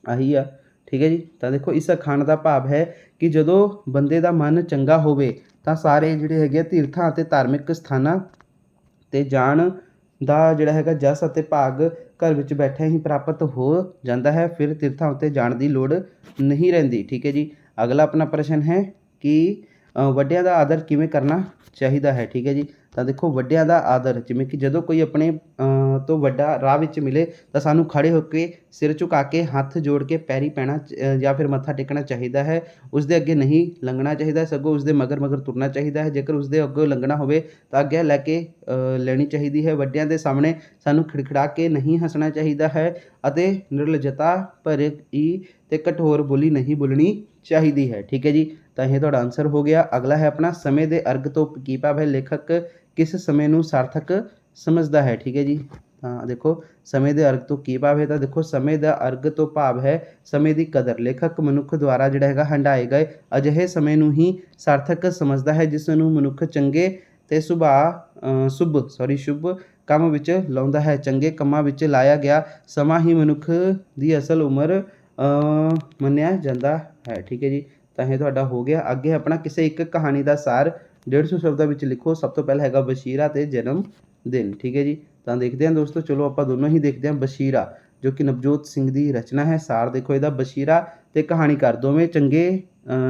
[SPEAKER 1] ਆਹੀ ਆ। ਠੀਕ ਹੈ ਜੀ। ਤਾਂ ਦੇਖੋ ਇਸ ਅਖਾਣ ਦਾ ਭਾਵ ਹੈ ਕਿ ਜਦੋਂ ਬੰਦੇ ਦਾ ਮਨ ਚੰਗਾ ਹੋਵੇ ਤਾਂ ਸਾਰੇ ਜਿਹੜੇ ਹੈਗੇ ਆ ਤੀਰਥਾਂ ਅਤੇ ਧਾਰਮਿਕ ਸਥਾਨਾਂ 'ਤੇ ਜਾਣ ਦਾ ਜਿਹੜਾ ਹੈਗਾ ਜਸ ਅਤੇ ਭਾਗ ਘਰ ਵਿੱਚ ਬੈਠਿਆਂ ਹੀ ਪ੍ਰਾਪਤ ਹੋ ਜਾਂਦਾ ਹੈ। ਫਿਰ ਤੀਰਥਾਂ ਉੱਤੇ ਜਾਣ ਦੀ ਲੋੜ ਨਹੀਂ ਰਹਿੰਦੀ। ਠੀਕ ਹੈ ਜੀ। ਅਗਲਾ ਆਪਣਾ ਪ੍ਰਸ਼ਨ ਹੈ ਕਿ ਵੱਡਿਆਂ ਦਾ ਆਦਰ ਕਿਵੇਂ ਕਰਨਾ ਚਾਹੀਦਾ ਹੈ। ਠੀਕ ਹੈ ਜੀ। ਤਾਂ ਦੇਖੋ ਵੱਡਿਆਂ ਦਾ ਆਦਰ ਜਿਵੇਂ ਕਿ ਜਦੋਂ ਕੋਈ ਆਪਣੇ ਤੋਂ ਵੱਡਾ ਰਾਹ ਵਿੱਚ ਮਿਲੇ ਤਾਂ ਸਾਨੂੰ ਖੜ੍ਹੇ ਹੋ ਕੇ ਸਿਰ ਝੁਕਾ ਕੇ ਹੱਥ ਜੋੜ ਕੇ ਪੈਰੀ ਪੈਣਾ ਜਾਂ ਫਿਰ ਮੱਥਾ ਟੇਕਣਾ ਚਾਹੀਦਾ ਹੈ। ਉਸਦੇ ਅੱਗੇ ਨਹੀਂ ਲੰਘਣਾ ਚਾਹੀਦਾ ਸਗੋਂ ਉਸਦੇ ਮਗਰ ਤੁਰਨਾ ਚਾਹੀਦਾ ਹੈ। ਜੇਕਰ ਉਸਦੇ ਅੱਗੋਂ ਲੰਘਣਾ ਹੋਵੇ ਤਾਂ ਅੱਗੇ ਲੈ ਕੇ ਲੈਣੀ ਚਾਹੀਦੀ ਹੈ। ਵੱਡਿਆਂ ਦੇ ਸਾਹਮਣੇ ਸਾਨੂੰ ਖਿੜਖਿੜਾ ਕੇ ਨਹੀਂ ਹੱਸਣਾ ਚਾਹੀਦਾ ਹੈ ਅਤੇ ਨਿਰਲਜਤਾ ਭਰੀ ਤੇ ਕਠੋਰ ਬੋਲੀ ਨਹੀਂ ਬੋਲਣੀ ਚਾਹੀਦੀ ਹੈ। ਠੀਕ ਹੈ ਜੀ। ਤਾਂ ਇਹ ਤੁਹਾਡਾ ਆਨਸਰ ਹੋ ਗਿਆ। ਅਗਲਾ ਹੈ ਆਪਣਾ ਸਮੇਂ ਦੇ ਅਰਗ ਤੋਂ ਕੀ ਭਾਵ ਹੈ ਲੇਖਕ ਕਿਸ ਸਮੇਂ ਨੂੰ ਸਾਰਥਕ ਸਮਝਦਾ ਹੈ। ਠੀਕ ਹੈ ਜੀ। ਤਾਂ ਦੇਖੋ ਸਮੇਂ ਦੇ ਅਰਗ ਤੋਂ ਕੀ ਭਾਵ ਹੈ ਤਾਂ ਦੇਖੋ ਸਮੇਂ ਦਾ ਅਰਗ ਤੋਂ ਭਾਵ ਹੈ ਸਮੇਂ ਦੀ ਕਦਰ। ਲੇਖਕ ਮਨੁੱਖ ਦੁਆਰਾ ਜਿਹੜਾ ਹੈਗਾ ਹੰਢਾਏ ਗਏ ਅਜਿਹੇ ਸਮੇਂ ਨੂੰ ਹੀ ਸਾਰਥਕ ਸਮਝਦਾ ਹੈ ਜਿਸ ਨੂੰ ਮਨੁੱਖ ਚੰਗੇ ਤੇ ਸ਼ੁਭ ਕੰਮ ਵਿੱਚ ਲਾਉਂਦਾ ਹੈ। ਚੰਗੇ ਕੰਮਾਂ ਵਿੱਚ ਲਾਇਆ ਗਿਆ ਸਮਾਂ ਹੀ ਮਨੁੱਖ ਦੀ ਅਸਲ ਉਮਰ ਮੰਨਿਆ ਜਾਂਦਾ ਹੈ। ਠੀਕ ਹੈ ਜੀ। ਤਾਂ ਇਹ ਤੁਹਾਡਾ ਹੋ ਗਿਆ। ਅੱਗੇ ਆਪਣਾ ਕਿਸੇ ਇੱਕ ਕਹਾਣੀ ਦਾ ਸਾਰ 150 ਸ਼ਬਦਾਂ ਵਿੱਚ ਲਿਖੋ। ਸਭ ਤੋਂ ਪਹਿਲਾਂ ਹੈਗਾ ਬਸ਼ੀਰਾ ਤੇ ਜਨਮ ਦਿਨ। ਠੀਕ ਹੈ ਜੀ। ਤਾਂ ਦੇਖਦੇ ਹਾਂ ਦੋਸਤੋ ਚਲੋ ਆਪਾਂ ਦੋਨੋਂ ਹੀ ਦੇਖਦੇ ਹਾਂ। ਬਸ਼ੀਰਾ ਜੋ ਕਿ ਨਵਜੋਤ ਸਿੰਘ ਦੀ ਰਚਨਾ ਹੈ। ਸਾਰ ਦੇਖੋ ਇਹਦਾ ਬਸ਼ੀਰਾ ਤੇ ਕਹਾਣੀਕਾਰ ਦੋਵੇਂ ਚੰਗੇ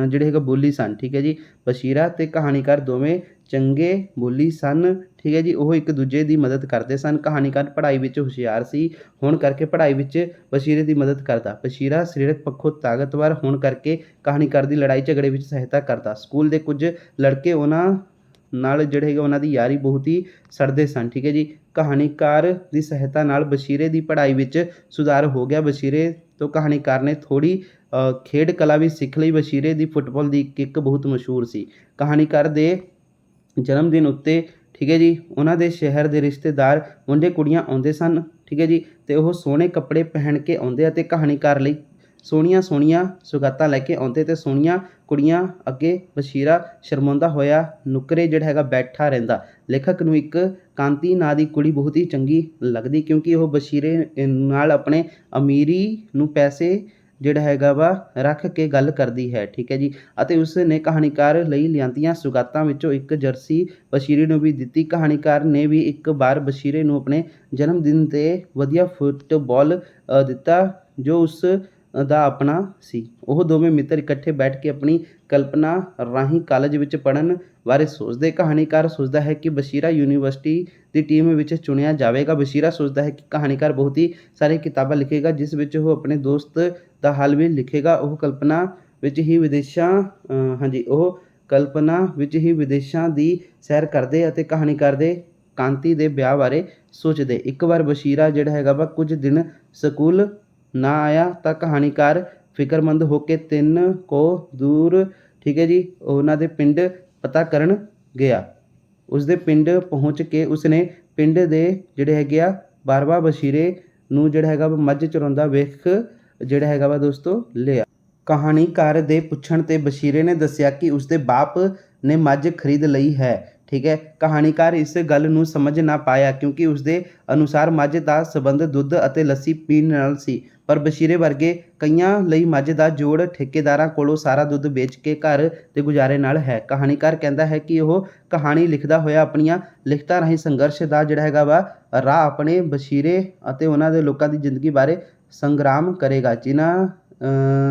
[SPEAKER 1] ਜਿਹੜੇ ਹੈਗਾ ਬੋਲੀ ਸਨ। ਠੀਕ ਹੈ ਜੀ। ਬਸ਼ੀਰਾ ਤੇ ਕਹਾਣੀਕਾਰ ਦੋਵੇਂ ਚੰਗੇ ਬੋਲੀ ਸਨ। ਠੀਕ ਹੈ ਜੀ। ਉਹ ਇੱਕ ਦੂਜੇ ਦੀ ਮਦਦ ਕਰਦੇ ਸਨ। ਕਹਾਣੀਕਾਰ ਪੜ੍ਹਾਈ ਵਿੱਚ ਹੁਸ਼ਿਆਰ ਸੀ ਹੋਣ ਕਰਕੇ ਪੜ੍ਹਾਈ ਵਿੱਚ ਬਸ਼ੀਰੇ ਦੀ ਮਦਦ ਕਰਦਾ। ਬਸ਼ੀਰਾ ਸਰੀਰਕ ਪੱਖੋਂ ਤਾਕਤਵਰ ਹੋਣ ਕਰਕੇ ਕਹਾਣੀਕਾਰ ਦੀ ਲੜਾਈ ਝਗੜੇ ਵਿੱਚ ਸਹਾਇਤਾ ਕਰਦਾ। ਸਕੂਲ ਦੇ ਕੁਝ ਲੜਕੇ ਉਹਨਾਂ ਨਾਲ ਜਿਹੜੇ ਹੈਗੇ ਉਹਨਾਂ ਦੀ ਯਾਰੀ ਬਹੁਤ ਹੀ ਸੜਦੇ ਸਨ। ਠੀਕ ਹੈ ਜੀ। ਕਹਾਣੀਕਾਰ ਦੀ ਸਹਾਇਤਾ ਨਾਲ ਬਸ਼ੀਰੇ ਦੀ ਪੜ੍ਹਾਈ ਵਿੱਚ ਸੁਧਾਰ ਹੋ ਗਿਆ। ਬਸ਼ੀਰੇ ਤੋਂ ਕਹਾਣੀਕਾਰ ਨੇ ਥੋੜ੍ਹੀ ਖੇਡ ਕਲਾ ਵੀ ਸਿੱਖ ਲਈ। ਬਸ਼ੀਰੇ ਦੀ ਫੁੱਟਬਾਲ ਦੀ ਕਿੱਕ ਬਹੁਤ ਮਸ਼ਹੂਰ ਸੀ। ਕਹਾਣੀਕਾਰ ਦੇ ਜਨਮ ਦਿਨ ਉੱਤੇ ਠੀਕ ਹੈ ਜੀ ਉਹਨਾਂ ਦੇ ਸ਼ਹਿਰ ਦੇ ਰਿਸ਼ਤੇਦਾਰ ਮੁੰਡੇ ਕੁੜੀਆਂ ਆਉਂਦੇ ਸਨ। ਠੀਕ ਹੈ ਜੀ। ਅਤੇ ਉਹ ਸੋਹਣੇ ਕੱਪੜੇ ਪਹਿਨ ਕੇ ਆਉਂਦੇ ਅਤੇ ਕਹਾਣੀਕਾਰ ਲਈ ਸੋਹਣੀਆਂ ਸੁਗਾਤਾਂ ਲੈ ਕੇ ਆਉਂਦੇ ਅਤੇ ਸੋਹਣੀਆਂ ਕੁੜੀਆਂ ਅੱਗੇ ਬਸ਼ੀਰਾ ਸ਼ਰਮਾਉਂਦਾ ਹੋਇਆ ਨੁੱਕਰੇ ਜਿਹੜਾ ਹੈਗਾ ਬੈਠਾ ਰਹਿੰਦਾ। ਲੇਖਕ ਨੂੰ ਇੱਕ ਕਾਂਤੀ ਨਾਂ ਦੀ ਕੁੜੀ ਬਹੁਤ ਹੀ ਚੰਗੀ ਲੱਗਦੀ ਕਿਉਂਕਿ ਉਹ ਬਸ਼ੀਰੇ ਨਾਲ ਆਪਣੇ ਅਮੀਰੀ ਨੂੰ ਪੈਸੇ ਜਿਹੜਾ ਹੈਗਾ ਵਾ ਰੱਖ ਕੇ ਗੱਲ ਕਰਦੀ ਹੈ, ਠੀਕ ਹੈ ਜੀ। ਅਤੇ ਉਸ ਨੇ ਕਹਾਣੀਕਾਰ ਲਈ ਲਿਆਂਦੀਆਂ ਸੁਗਾਤਾਂ ਵਿੱਚੋਂ ਇੱਕ ਜਰਸੀ ਬਸ਼ੀਰੇ ਨੂੰ ਵੀ ਦਿੱਤੀ। ਕਹਾਣੀਕਾਰ ਨੇ ਵੀ ਇੱਕ ਵਾਰ ਬਸ਼ੀਰੇ ਨੂੰ ਆਪਣੇ ਜਨਮ ਦਿਨ 'ਤੇ ਵਧੀਆ ਫੁੱਟਬਾਲ ਦਿੱਤਾ ਜੋ ਉਸ ਦਾ ਆਪਣਾ ਸੀ। ਉਹ ਦੋਵੇਂ ਮਿੱਤਰ ਇਕੱਠੇ ਬੈਠ ਕੇ ਆਪਣੀ ਕਲਪਨਾ ਰਾਹੀਂ ਕਾਲਜ ਵਿੱਚ ਪੜ੍ਹਨ ਬਾਰੇ ਸੋਚਦੇ। ਕਹਾਣੀਕਾਰ ਸੋਚਦਾ ਹੈ ਕਿ ਬਸ਼ੀਰਾ ਯੂਨੀਵਰਸਿਟੀ ਦੀ ਟੀਮ ਵਿੱਚ ਚੁਣਿਆ ਜਾਵੇਗਾ। ਬਸ਼ੀਰਾ ਸੋਚਦਾ ਹੈ ਕਿ ਕਹਾਣੀਕਾਰ ਬਹੁਤ ਹੀ ਸਾਰੀਆਂ ਕਿਤਾਬਾਂ ਲਿਖੇਗਾ ਜਿਸ ਵਿੱਚ ਉਹ ਆਪਣੇ ਦੋਸਤ ਦਾ ਹਾਲ ਵੀ ਲਿਖੇਗਾ। ਉਹ ਕਲਪਨਾ ਵਿੱਚ ਹੀ ਵਿਦੇਸ਼ਾਂ ਦੀ ਸੈਰ ਕਰਦੇ ਅਤੇ ਕਹਾਣੀਕਾਰ ਦੇ ਕਾਂਤੀ ਦੇ ਵਿਆਹ ਬਾਰੇ ਸੋਚਦੇ। ਇੱਕ ਵਾਰ ਬਸ਼ੀਰਾ ਜਿਹੜਾ ਹੈਗਾ ਵਾ ਕੁਝ ਦਿਨ ਸਕੂਲ ਨਾ ਆਇਆ ਤਾਂ ਕਹਾਣੀਕਾਰ ਫਿਕਰਮੰਦ ਹੋ ਕੇ 3 ਕੋਹ ਦੂਰ, ਠੀਕ ਹੈ ਜੀ, ਉਹਨਾਂ ਦੇ ਪਿੰਡ ਪਤਾ ਕਰਨ ਗਿਆ। ਉਸਦੇ ਪਿੰਡ ਪਹੁੰਚ ਕੇ ਉਸਨੇ ਪਿੰਡ ਦੇ ਜਿਹੜੇ ਹੈਗੇ ਆ ਬਾਰਵਾ ਬਸ਼ੀਰੇ ਨੂੰ ਜਿਹੜਾ ਹੈਗਾ ਵਾ ਮੱਝ ਚਰਾਉਂਦਾ ਵੇਖ ਜਿਹੜਾ ਹੈਗਾ ਵਾ ਦੋਸਤੋ ਲਿਆ। ਕਹਾਣੀਕਾਰ ਦੇ ਪੁੱਛਣ 'ਤੇ ਬਸ਼ੀਰੇ ਨੇ ਦੱਸਿਆ ਕਿ ਉਸਦੇ ਬਾਪ ਨੇ ਮੱਝ ਖਰੀਦ ਲਈ ਹੈ, ਠੀਕ ਹੈ। ਕਹਾਣੀਕਾਰ ਇਸ ਗੱਲ ਨੂੰ ਸਮਝ ਨਾ ਪਾਇਆ ਕਿਉਂਕਿ ਉਸਦੇ ਅਨੁਸਾਰ ਮੱਝ ਦਾ ਸੰਬੰਧ ਦੁੱਧ ਅਤੇ ਲੱਸੀ ਪੀਣ ਨਾਲ ਸੀ, ਪਰ ਬਸ਼ੀਰੇ ਵਰਗੇ ਕਈਆਂ ਲਈ ਮੱਝ ਦਾ ਜੋੜ ਠੇਕੇਦਾਰਾਂ ਕੋਲੋਂ ਸਾਰਾ ਦੁੱਧ ਵੇਚ ਕੇ ਘਰ ਦੇ ਗੁਜ਼ਾਰੇ ਨਾਲ ਹੈ। ਕਹਾਣੀਕਾਰ ਕਹਿੰਦਾ ਹੈ ਕਿ ਉਹ ਕਹਾਣੀ ਲਿਖਦਾ ਹੋਇਆ ਆਪਣੀਆਂ ਲਿਖਤਾਂ ਰਾਹੀਂ ਸੰਘਰਸ਼ ਦਾ ਜਿਹੜਾ ਹੈਗਾ ਵਾ ਰਾਹ ਆਪਣੇ ਬਸ਼ੀਰੇ ਅਤੇ ਉਹਨਾਂ ਦੇ ਲੋਕਾਂ ਦੀ ਜ਼ਿੰਦਗੀ ਬਾਰੇ ਸੰਗਰਾਮ ਕਰੇਗਾ ਜਿਨ੍ਹਾਂ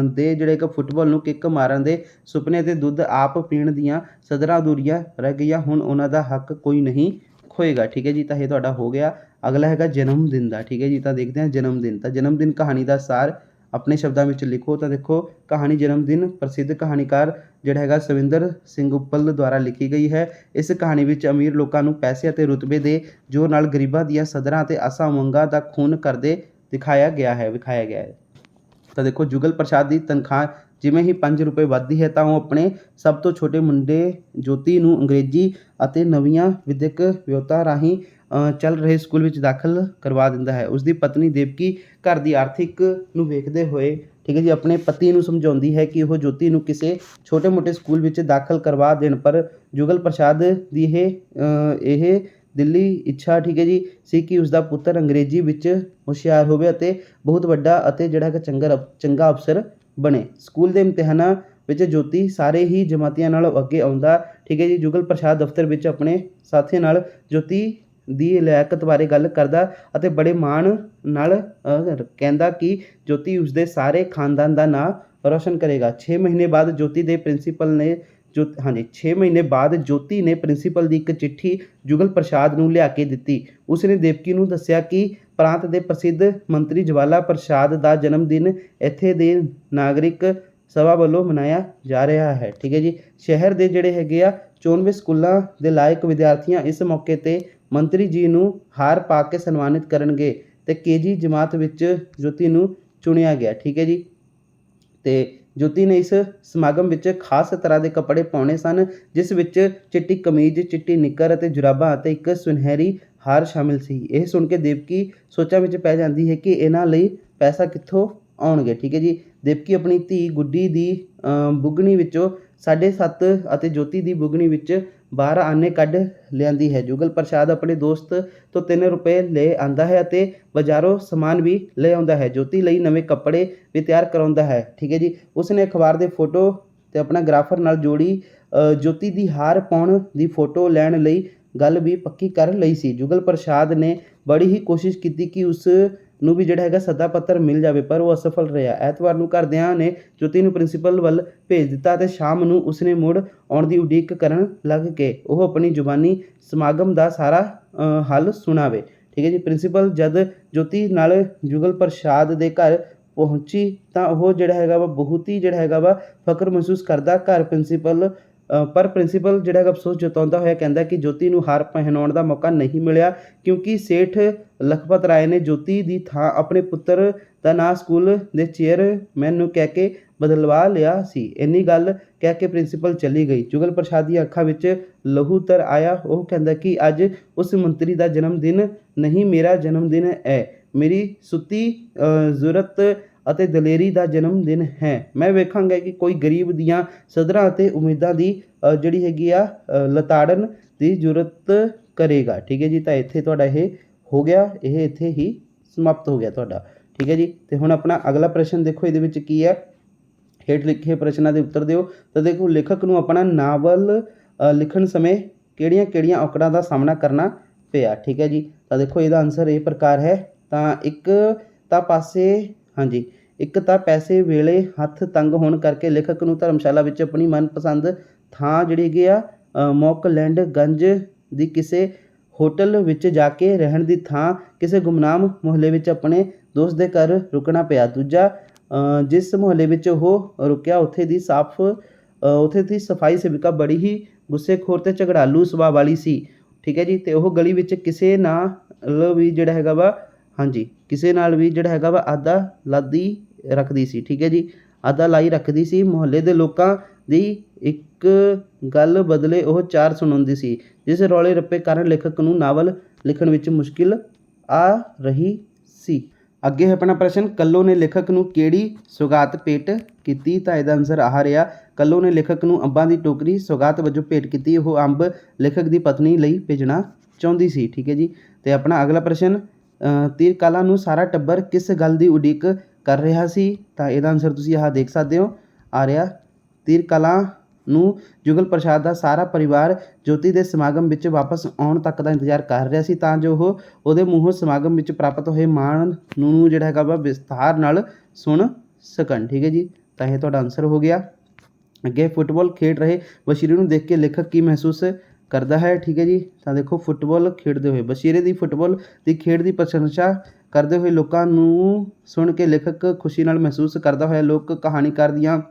[SPEAKER 1] ਦੇ ਜਿਹੜੇ ਇੱਕ ਫੁੱਟਬਾਲ ਨੂੰ ਕਿੱਕ ਮਾਰਨ ਦੇ ਸੁਪਨੇ ਅਤੇ ਦੁੱਧ ਆਪ ਪੀਣ ਦੀਆਂ ਸਦਰਾਂ ਅਧੂਰੀਆਂ ਰਹਿ ਗਈਆਂ। ਹੁਣ ਉਹਨਾਂ ਦਾ ਹੱਕ ਕੋਈ ਨਹੀਂ ਖੋਏਗਾ, ਠੀਕ ਹੈ ਜੀ। ਤਾਂ ਇਹ ਤੁਹਾਡਾ ਹੋ ਗਿਆ। ਅਗਲਾ ਹੈਗਾ ਜਨਮ ਦਿਨ ਦਾ, ਠੀਕ ਹੈ ਜੀ। ਤਾਂ ਦੇਖਦੇ ਹਾਂ ਜਨਮ ਦਿਨ। ਤਾਂ ਜਨਮ ਦਿਨ ਕਹਾਣੀ ਦਾ ਸਾਰ ਆਪਣੇ ਸ਼ਬਦਾਂ ਵਿੱਚ ਲਿਖੋ। ਤਾਂ ਦੇਖੋ ਕਹਾਣੀ ਜਨਮ ਦਿਨ ਪ੍ਰਸਿੱਧ ਕਹਾਣੀਕਾਰ ਜਿਹੜਾ ਹੈਗਾ ਸਵਿੰਦਰ ਸਿੰਘ ਉੱਪਲ ਦੁਆਰਾ ਲਿਖੀ ਗਈ ਹੈ। ਇਸ ਕਹਾਣੀ ਵਿੱਚ ਅਮੀਰ ਲੋਕਾਂ ਨੂੰ ਪੈਸੇ ਅਤੇ ਰੁਤਬੇ ਦੇ ਜ਼ੋਰ ਨਾਲ ਗਰੀਬਾਂ ਦੀਆਂ ਸਦਰਾਂ ਅਤੇ ਆਸਾਂ ਉਮੰਗਾਂ ਦਾ ਖੂਨ ਕਰਦੇ ਵਿਖਾਇਆ ਗਿਆ ਹੈ। ਤਾਂ ਦੇਖੋ ਜੁਗਲ ਪ੍ਰਸਾਦ ਦੀ ਤਨਖਾਹ ਜਿਵੇਂ ਹੀ 5 ਰੁਪਏ ਵੱਧਦੀ ਹੈ ਤਾਂ ਉਹ ਆਪਣੇ ਸਭ ਤੋਂ ਛੋਟੇ ਮੁੰਡੇ ਜੋਤੀ ਨੂੰ ਅੰਗਰੇਜ਼ੀ ਅਤੇ ਨਵੀਆਂ ਵਿਦਿਅਕ ਵਿਉਂਤਾਂ ਰਾਹੀਂ ਚੱਲ ਰਹੇ ਸਕੂਲ ਵਿੱਚ ਦਾਖਲ ਕਰਵਾ ਦਿੰਦਾ ਹੈ। ਉਸਦੀ ਪਤਨੀ ਦੇਵਕੀ ਘਰ ਦੀ ਆਰਥਿਕ ਨੂੰ ਵੇਖਦੇ ਹੋਏ, ਠੀਕ ਹੈ ਜੀ, ਆਪਣੇ ਪਤੀ ਨੂੰ ਸਮਝਾਉਂਦੀ ਹੈ ਕਿ ਉਹ ਜੋਤੀ ਨੂੰ ਕਿਸੇ ਛੋਟੇ-ਮੋਟੇ ਸਕੂਲ ਵਿੱਚ ਦਾਖਲ ਕਰਵਾ ਦੇਣ, ਪਰ ਜੁਗਲ ਪ੍ਰਸਾਦ ਦੀ ਇਹ ਦਿਲੀ ਇੱਛਾ, ਠੀਕ ਹੈ ਜੀ, ਸੀ ਕਿ ਉਸਦਾ ਪੁੱਤਰ ਅੰਗਰੇਜ਼ੀ ਵਿੱਚ ਹੁਸ਼ਿਆਰ ਹੋਵੇ ਅਤੇ ਬਹੁਤ ਵੱਡਾ ਅਤੇ ਜਿਹੜਾ ਹੈਗਾ ਚੰਗਾ ਅਫਸਰ ਬਣੇ। ਸਕੂਲ ਦੇ ਇਮਤਿਹਾਨਾਂ ਵਿੱਚ ਜੋਤੀ ਸਾਰੇ ਹੀ ਜਮਾਤੀਆਂ ਨਾਲੋਂ ਅੱਗੇ ਆਉਂਦਾ, ਠੀਕ ਹੈ ਜੀ। ਜੁਗਲ ਪ੍ਰਸਾਦ ਦਫ਼ਤਰ ਵਿੱਚ ਆਪਣੇ ਸਾਥੀਆਂ ਨਾਲ ਜੋਤੀ ਦੀ ਲਿਆਕਤ ਬਾਰੇ ਗੱਲ ਕਰਦਾ ਅਤੇ ਬੜੇ ਮਾਣ ਨਾਲ ਕਹਿੰਦਾ ਕਿ ਜੋਤੀ ਉਸਦੇ ਸਾਰੇ ਖਾਨਦਾਨ ਦਾ ਨਾਂ ਰੋਸ਼ਨ ਕਰੇਗਾ। 6 ਮਹੀਨੇ ਬਾਅਦ ਜੋਤੀ ਨੇ ਪ੍ਰਿੰਸੀਪਲ ਦੀ ਇੱਕ ਚਿੱਠੀ ਜੁਗਲ ਪ੍ਰਸਾਦ ਨੂੰ ਲਿਆ ਕੇ ਦਿੱਤੀ। ਉਸਨੇ ਦੇਵਕੀ ਨੂੰ ਦੱਸਿਆ ਕਿ ਪ੍ਰਾਂਤ ਦੇ ਪ੍ਰਸਿੱਧ ਮੰਤਰੀ ਜਵਾਲਾ ਪ੍ਰਸਾਦ ਦਾ ਜਨਮ ਦਿਨ ਇੱਥੇ ਦੇ ਨਾਗਰਿਕ ਸਭਾ ਵੱਲੋਂ ਮਨਾਇਆ ਜਾ ਰਿਹਾ ਹੈ, ਠੀਕ ਹੈ ਜੀ। ਸ਼ਹਿਰ ਦੇ ਜਿਹੜੇ ਹੈਗੇ ਆ 94 ਸਕੂਲਾਂ ਦੇ ਲਾਇਕ ਵਿਦਿਆਰਥੀਆਂ ਇਸ ਮੌਕੇ 'ਤੇ ਮੰਤਰੀ ਜੀ ਨੂੰ ਹਾਰ ਪਾ ਕੇ ਸਨਮਾਨਿਤ ਕਰਨਗੇ ਅਤੇ KG ਜਮਾਤ ਵਿੱਚ ਜੋਤੀ ਨੂੰ ਚੁਣਿਆ ਗਿਆ, ਠੀਕ ਹੈ ਜੀ। ਅਤੇ ਜੋਤੀ ਨੇ ਇਸ ਸਮਾਗਮ ਵਿੱਚ ਖਾਸ ਤਰ੍ਹਾਂ ਦੇ ਕੱਪੜੇ ਪਾਉਣੇ ਸਨ ਜਿਸ ਵਿੱਚ ਚਿੱਟੀ ਕਮੀਜ਼, ਚਿੱਟੀ ਨਿੱਕਰ ਅਤੇ ਜੁਰਾਬਾਂ ਅਤੇ ਇੱਕ ਸੁਨਹਿਰੀ ਹਾਰ ਸ਼ਾਮਿਲ ਸੀ। ਇਹ ਸੁਣ ਕੇ ਦੇਵਕੀ ਸੋਚਾਂ ਵਿੱਚ ਪੈ ਜਾਂਦੀ ਹੈ ਕਿ ਇਹਨਾਂ ਲਈ ਪੈਸਾ ਕਿੱਥੋਂ ਆਉਣਗੇ, ਠੀਕ ਹੈ ਜੀ। ਦੇਵਕੀ ਆਪਣੀ ਧੀ ਗੁੱਡੀ ਦੀ ਬੁਗਣੀ ਵਿੱਚੋਂ 7.5 ਅਤੇ ਜੋਤੀ ਦੀ ਬੁਗਣੀ ਵਿੱਚ 12 ਆਨੇ ਕੱਢ ਲਿਆਂਦੀ ਹੈ। ਜੁਗਲ ਪ੍ਰਸਾਦ ਆਪਣੇ ਦੋਸਤ ਤੋਂ 3 ਰੁਪਏ ਲੈ ਆਉਂਦਾ ਹੈ ਅਤੇ ਬਾਜ਼ਾਰੋਂ ਸਮਾਨ ਵੀ ਲੈ ਆਉਂਦਾ ਹੈ। ਜੋਤੀ ਲਈ ਨਵੇਂ ਕੱਪੜੇ ਵੀ ਤਿਆਰ ਕਰਾਉਂਦਾ ਹੈ, ਠੀਕ ਹੈ ਜੀ। ਉਸਨੇ ਅਖਬਾਰ ਦੇ ਫੋਟੋ ਅਤੇ ਆਪਣਾ ਗ੍ਰਾਫਰ ਨਾਲ ਜੋੜੀ ਜੋਤੀ ਦੀ ਹਾਰ ਪਾਉਣ ਦੀ ਫੋਟੋ ਲੈਣ ਲਈ ਗੱਲ ਵੀ ਪੱਕੀ ਕਰ ਲਈ ਸੀ। ਜੁਗਲ ਪ੍ਰਸਾਦ ਨੇ ਬੜੀ ਹੀ ਕੋਸ਼ਿਸ਼ ਕੀਤੀ ਕਿ ਉਸ ਨੂੰ ਵੀ ਜਿਹੜਾ ਹੈਗਾ ਸੱਦਾ ਪੱਤਰ ਮਿਲ ਜਾਵੇ, ਪਰ ਉਹ ਅਸਫਲ ਰਿਹਾ। ਐਤਵਾਰ ਨੂੰ ਘਰਦਿਆਂ ਨੇ ਜੋਤੀ ਨੂੰ ਪ੍ਰਿੰਸੀਪਲ ਵੱਲ ਭੇਜ ਦਿੱਤਾ ਅਤੇ ਸ਼ਾਮ ਨੂੰ ਉਸਨੇ ਮੁੜ ਆਉਣ ਦੀ ਉਡੀਕ ਕਰਨ ਲੱਗ ਕੇ ਉਹ ਆਪਣੀ ਜ਼ੁਬਾਨੀ ਸਮਾਗਮ ਦਾ ਸਾਰਾ ਹੱਲ ਸੁਣਾਵੇ, ਠੀਕ ਹੈ ਜੀ। ਪ੍ਰਿੰਸੀਪਲ ਜਦ ਜੋਤੀ ਨਾਲ ਜੁਗਲ ਪ੍ਰਸਾਦ ਦੇ ਘਰ ਪਹੁੰਚੀ ਤਾਂ ਉਹ ਜਿਹੜਾ ਹੈਗਾ ਵਾ ਬਹੁਤ ਹੀ ਜਿਹੜਾ ਹੈਗਾ ਵਾ ਫਖਰ ਮਹਿਸੂਸ ਕਰਦਾ। ਪਰ ਪ੍ਰਿੰਸੀਪਲ ਜਿਹੜਾ ਹੈਗਾ ਅਫਸੋਸ ਜਤਾਉਂਦਾ ਹੋਇਆ ਕਹਿੰਦਾ ਕਿ ਜੋਤੀ ਨੂੰ ਹਾਰ ਪਹਿਨਾਉਣ ਦਾ ਮੌਕਾ ਨਹੀਂ ਮਿਲਿਆ ਕਿਉਂਕਿ ਸੇਠ ਲਖਪਤ ਰਾਏ ਨੇ ਜੋਤੀ ਦੀ ਥਾਂ ਆਪਣੇ ਪੁੱਤਰ ਦਾ ਨਾਂ ਸਕੂਲ ਦੇ ਚੇਅਰਮੈਨ ਨੂੰ ਕਹਿ ਕੇ ਬਦਲਵਾ ਲਿਆ ਸੀ। ਇੰਨੀ ਗੱਲ ਕਹਿ ਕੇ ਪ੍ਰਿੰਸੀਪਲ ਚਲੀ ਗਈ। ਜੁਗਲ ਪ੍ਰਸਾਦ ਦੀਆਂ ਅੱਖਾਂ ਵਿੱਚ ਲਹੂ ਤਰ ਆਇਆ। ਉਹ ਕਹਿੰਦਾ ਕਿ ਅੱਜ ਉਸ ਮੰਤਰੀ ਦਾ ਜਨਮ ਦਿਨ ਨਹੀਂ, ਮੇਰਾ ਜਨਮ ਦਿਨ ਹੈ। ਮੇਰੀ ਸੁੱਤੀ ਜ਼ੁਰਤ ਅਤੇ ਦਲੇਰੀ ਦਾ ਜਨਮ ਦਿਨ ਹੈ। ਮੈਂ ਵੇਖਾਂਗਾ ਕਿ ਕੋਈ ਗਰੀਬ ਦੀਆਂ ਸਦਰਾਂ ਅਤੇ ਉਮੀਦਾਂ ਦੀ ਜਿਹੜੀ ਹੈਗੀ ਆ ਲਤਾੜਨ ਦੀ ਜ਼ਰੂਰਤ ਕਰੇਗਾ, ਠੀਕ ਹੈ ਜੀ। ਤਾਂ ਇੱਥੇ ਤੁਹਾਡਾ ਇਹ ਹੋ ਗਿਆ, ਇਹ ਇੱਥੇ ਹੀ ਸਮਾਪਤ ਹੋ ਗਿਆ ਤੁਹਾਡਾ। ठीक है जी। तो हुण अपना अगला प्रश्न देखो इहदे विच की है, हेठ लिखे प्रश्नों के उत्तर दिओ। तो देखो लेखक नूं अपना नावल लिखण समय किहड़ियां-किहड़ियां औकड़ां दा सामना करना पिया, ठीक है जी। तो देखो इहदा आंसर इस प्रकार है, तो एक तां पासे हाँ जी, एक तां पैसे वेले हत्थ तंग होण करके लेखक नूं धर्मशाला विच अपनी मनपसंद थां जिहड़ी हैगी आ मॉकलैंड गंज दी किसे होटल विच जाके रहण दी थां किसे गुमनाम मुहल्ले विच अपने दोस्त दे घर रुकना पिया। दूजा जिस मुहल्ले विच ओह रुकिया उत्थे दी सफाई सेविका बड़ी ही गुस्सेखोर ते झगड़ालू सुभाਅ वाली सी, ठीक है जी। ते ओह गली विच किसे नाल भी जिहड़ा हैगा वा हाँ जी, किसे नाल भी जिहड़ा हैगा वा आदा लादी रखदी सी, ठीक है जी। आदा लाई रखदी सी। मुहल्ले दे लोकां दी एक गल बदले ओह चार सुणाउंदी सी, जिस रौले रप्पे कारण लेखक नूं नावल लिखण विच मुश्किल आ रही सी। ਅੱਗੇ ਹੈ ਆਪਣਾ ਪ੍ਰਸ਼ਨ, ਕੱਲੋ ਨੇ ਲੇਖਕ ਨੂੰ ਕਿਹੜੀ ਸੁਗਾਤ ਭੇਟ ਕੀਤੀ? ਤਾਂ ਇਹਦਾ ਆਨਸਰ ਆਹ ਰਿਹਾ, ਕੱਲੋ ਨੇ ਲੇਖਕ ਨੂੰ ਅੰਬਾਂ ਦੀ ਟੋਕਰੀ ਸੁਗਾਤ ਵਜੋਂ ਭੇਟ ਕੀਤੀ। ਉਹ ਅੰਬ ਲੇਖਕ ਦੀ ਪਤਨੀ ਲਈ ਭੇਜਣਾ ਚਾਹੁੰਦੀ ਸੀ, ਠੀਕ ਹੈ ਜੀ। ਅਤੇ ਆਪਣਾ ਅਗਲਾ ਪ੍ਰਸ਼ਨ, ਤੀਰਕਾਲਾ ਨੂੰ ਸਾਰਾ ਟੱਬਰ ਕਿਸ ਗੱਲ ਦੀ ਉਡੀਕ ਕਰ ਰਿਹਾ ਸੀ? ਤਾਂ ਇਹਦਾ ਆਨਸਰ ਤੁਸੀਂ ਆਹ ਦੇਖ ਸਕਦੇ ਹੋ, ਆ ਰਿਹਾ ਤੀਰਕਾਲਾ ਨੂੰ ਜੁਗਲ ਪ੍ਰਸਾਦ ਦਾ ਸਾਰਾ ਪਰਿਵਾਰ ਜੋਤੀ ਦੇ ਸਮਾਗਮ ਵਿੱਚ ਵਾਪਸ ਆਉਣ ਤੱਕ ਦਾ ਇੰਤਜ਼ਾਰ ਕਰ ਰਿਹਾ ਸੀ, ਤਾਂ ਜੋ ਉਹ ਉਹਦੇ ਮੂੰਹੋਂ ਸਮਾਗਮ ਵਿੱਚ ਪ੍ਰਾਪਤ ਹੋਏ ਮਾਣ ਨੂੰ ਜਿਹੜਾ ਹੈਗਾ ਵਾ ਵਿਸਥਾਰ ਨਾਲ ਸੁਣ ਸਕਣ, ਠੀਕ ਹੈ ਜੀ। ਤਾਂ ਇਹ ਤੁਹਾਡਾ ਆਨਸਰ ਹੋ ਗਿਆ। ਅੱਗੇ ਫੁੱਟਬਾਲ ਖੇਡ ਰਹੇ ਬਸ਼ੀਰੇ ਨੂੰ ਦੇਖ ਕੇ ਲੇਖਕ ਕੀ ਮਹਿਸੂਸ ਕਰਦਾ ਹੈ, ਠੀਕ ਹੈ ਜੀ। ਤਾਂ ਦੇਖੋ ਫੁੱਟਬਾਲ ਖੇਡਦੇ ਹੋਏ ਬਸ਼ੀਰੇ ਦੀ ਫੁੱਟਬਾਲ ਦੀ ਖੇਡ ਦੀ ਪ੍ਰਸ਼ੰਸਾ ਕਰਦੇ ਹੋਏ ਲੋਕਾਂ ਨੂੰ ਸੁਣ ਕੇ ਲੇਖਕ ਖੁਸ਼ੀ ਨਾਲ ਮਹਿਸੂਸ ਕਰਦਾ ਹੋਇਆ ਲੋਕ ਕਹਾਣੀਕਾਰ ਦੀਆਂ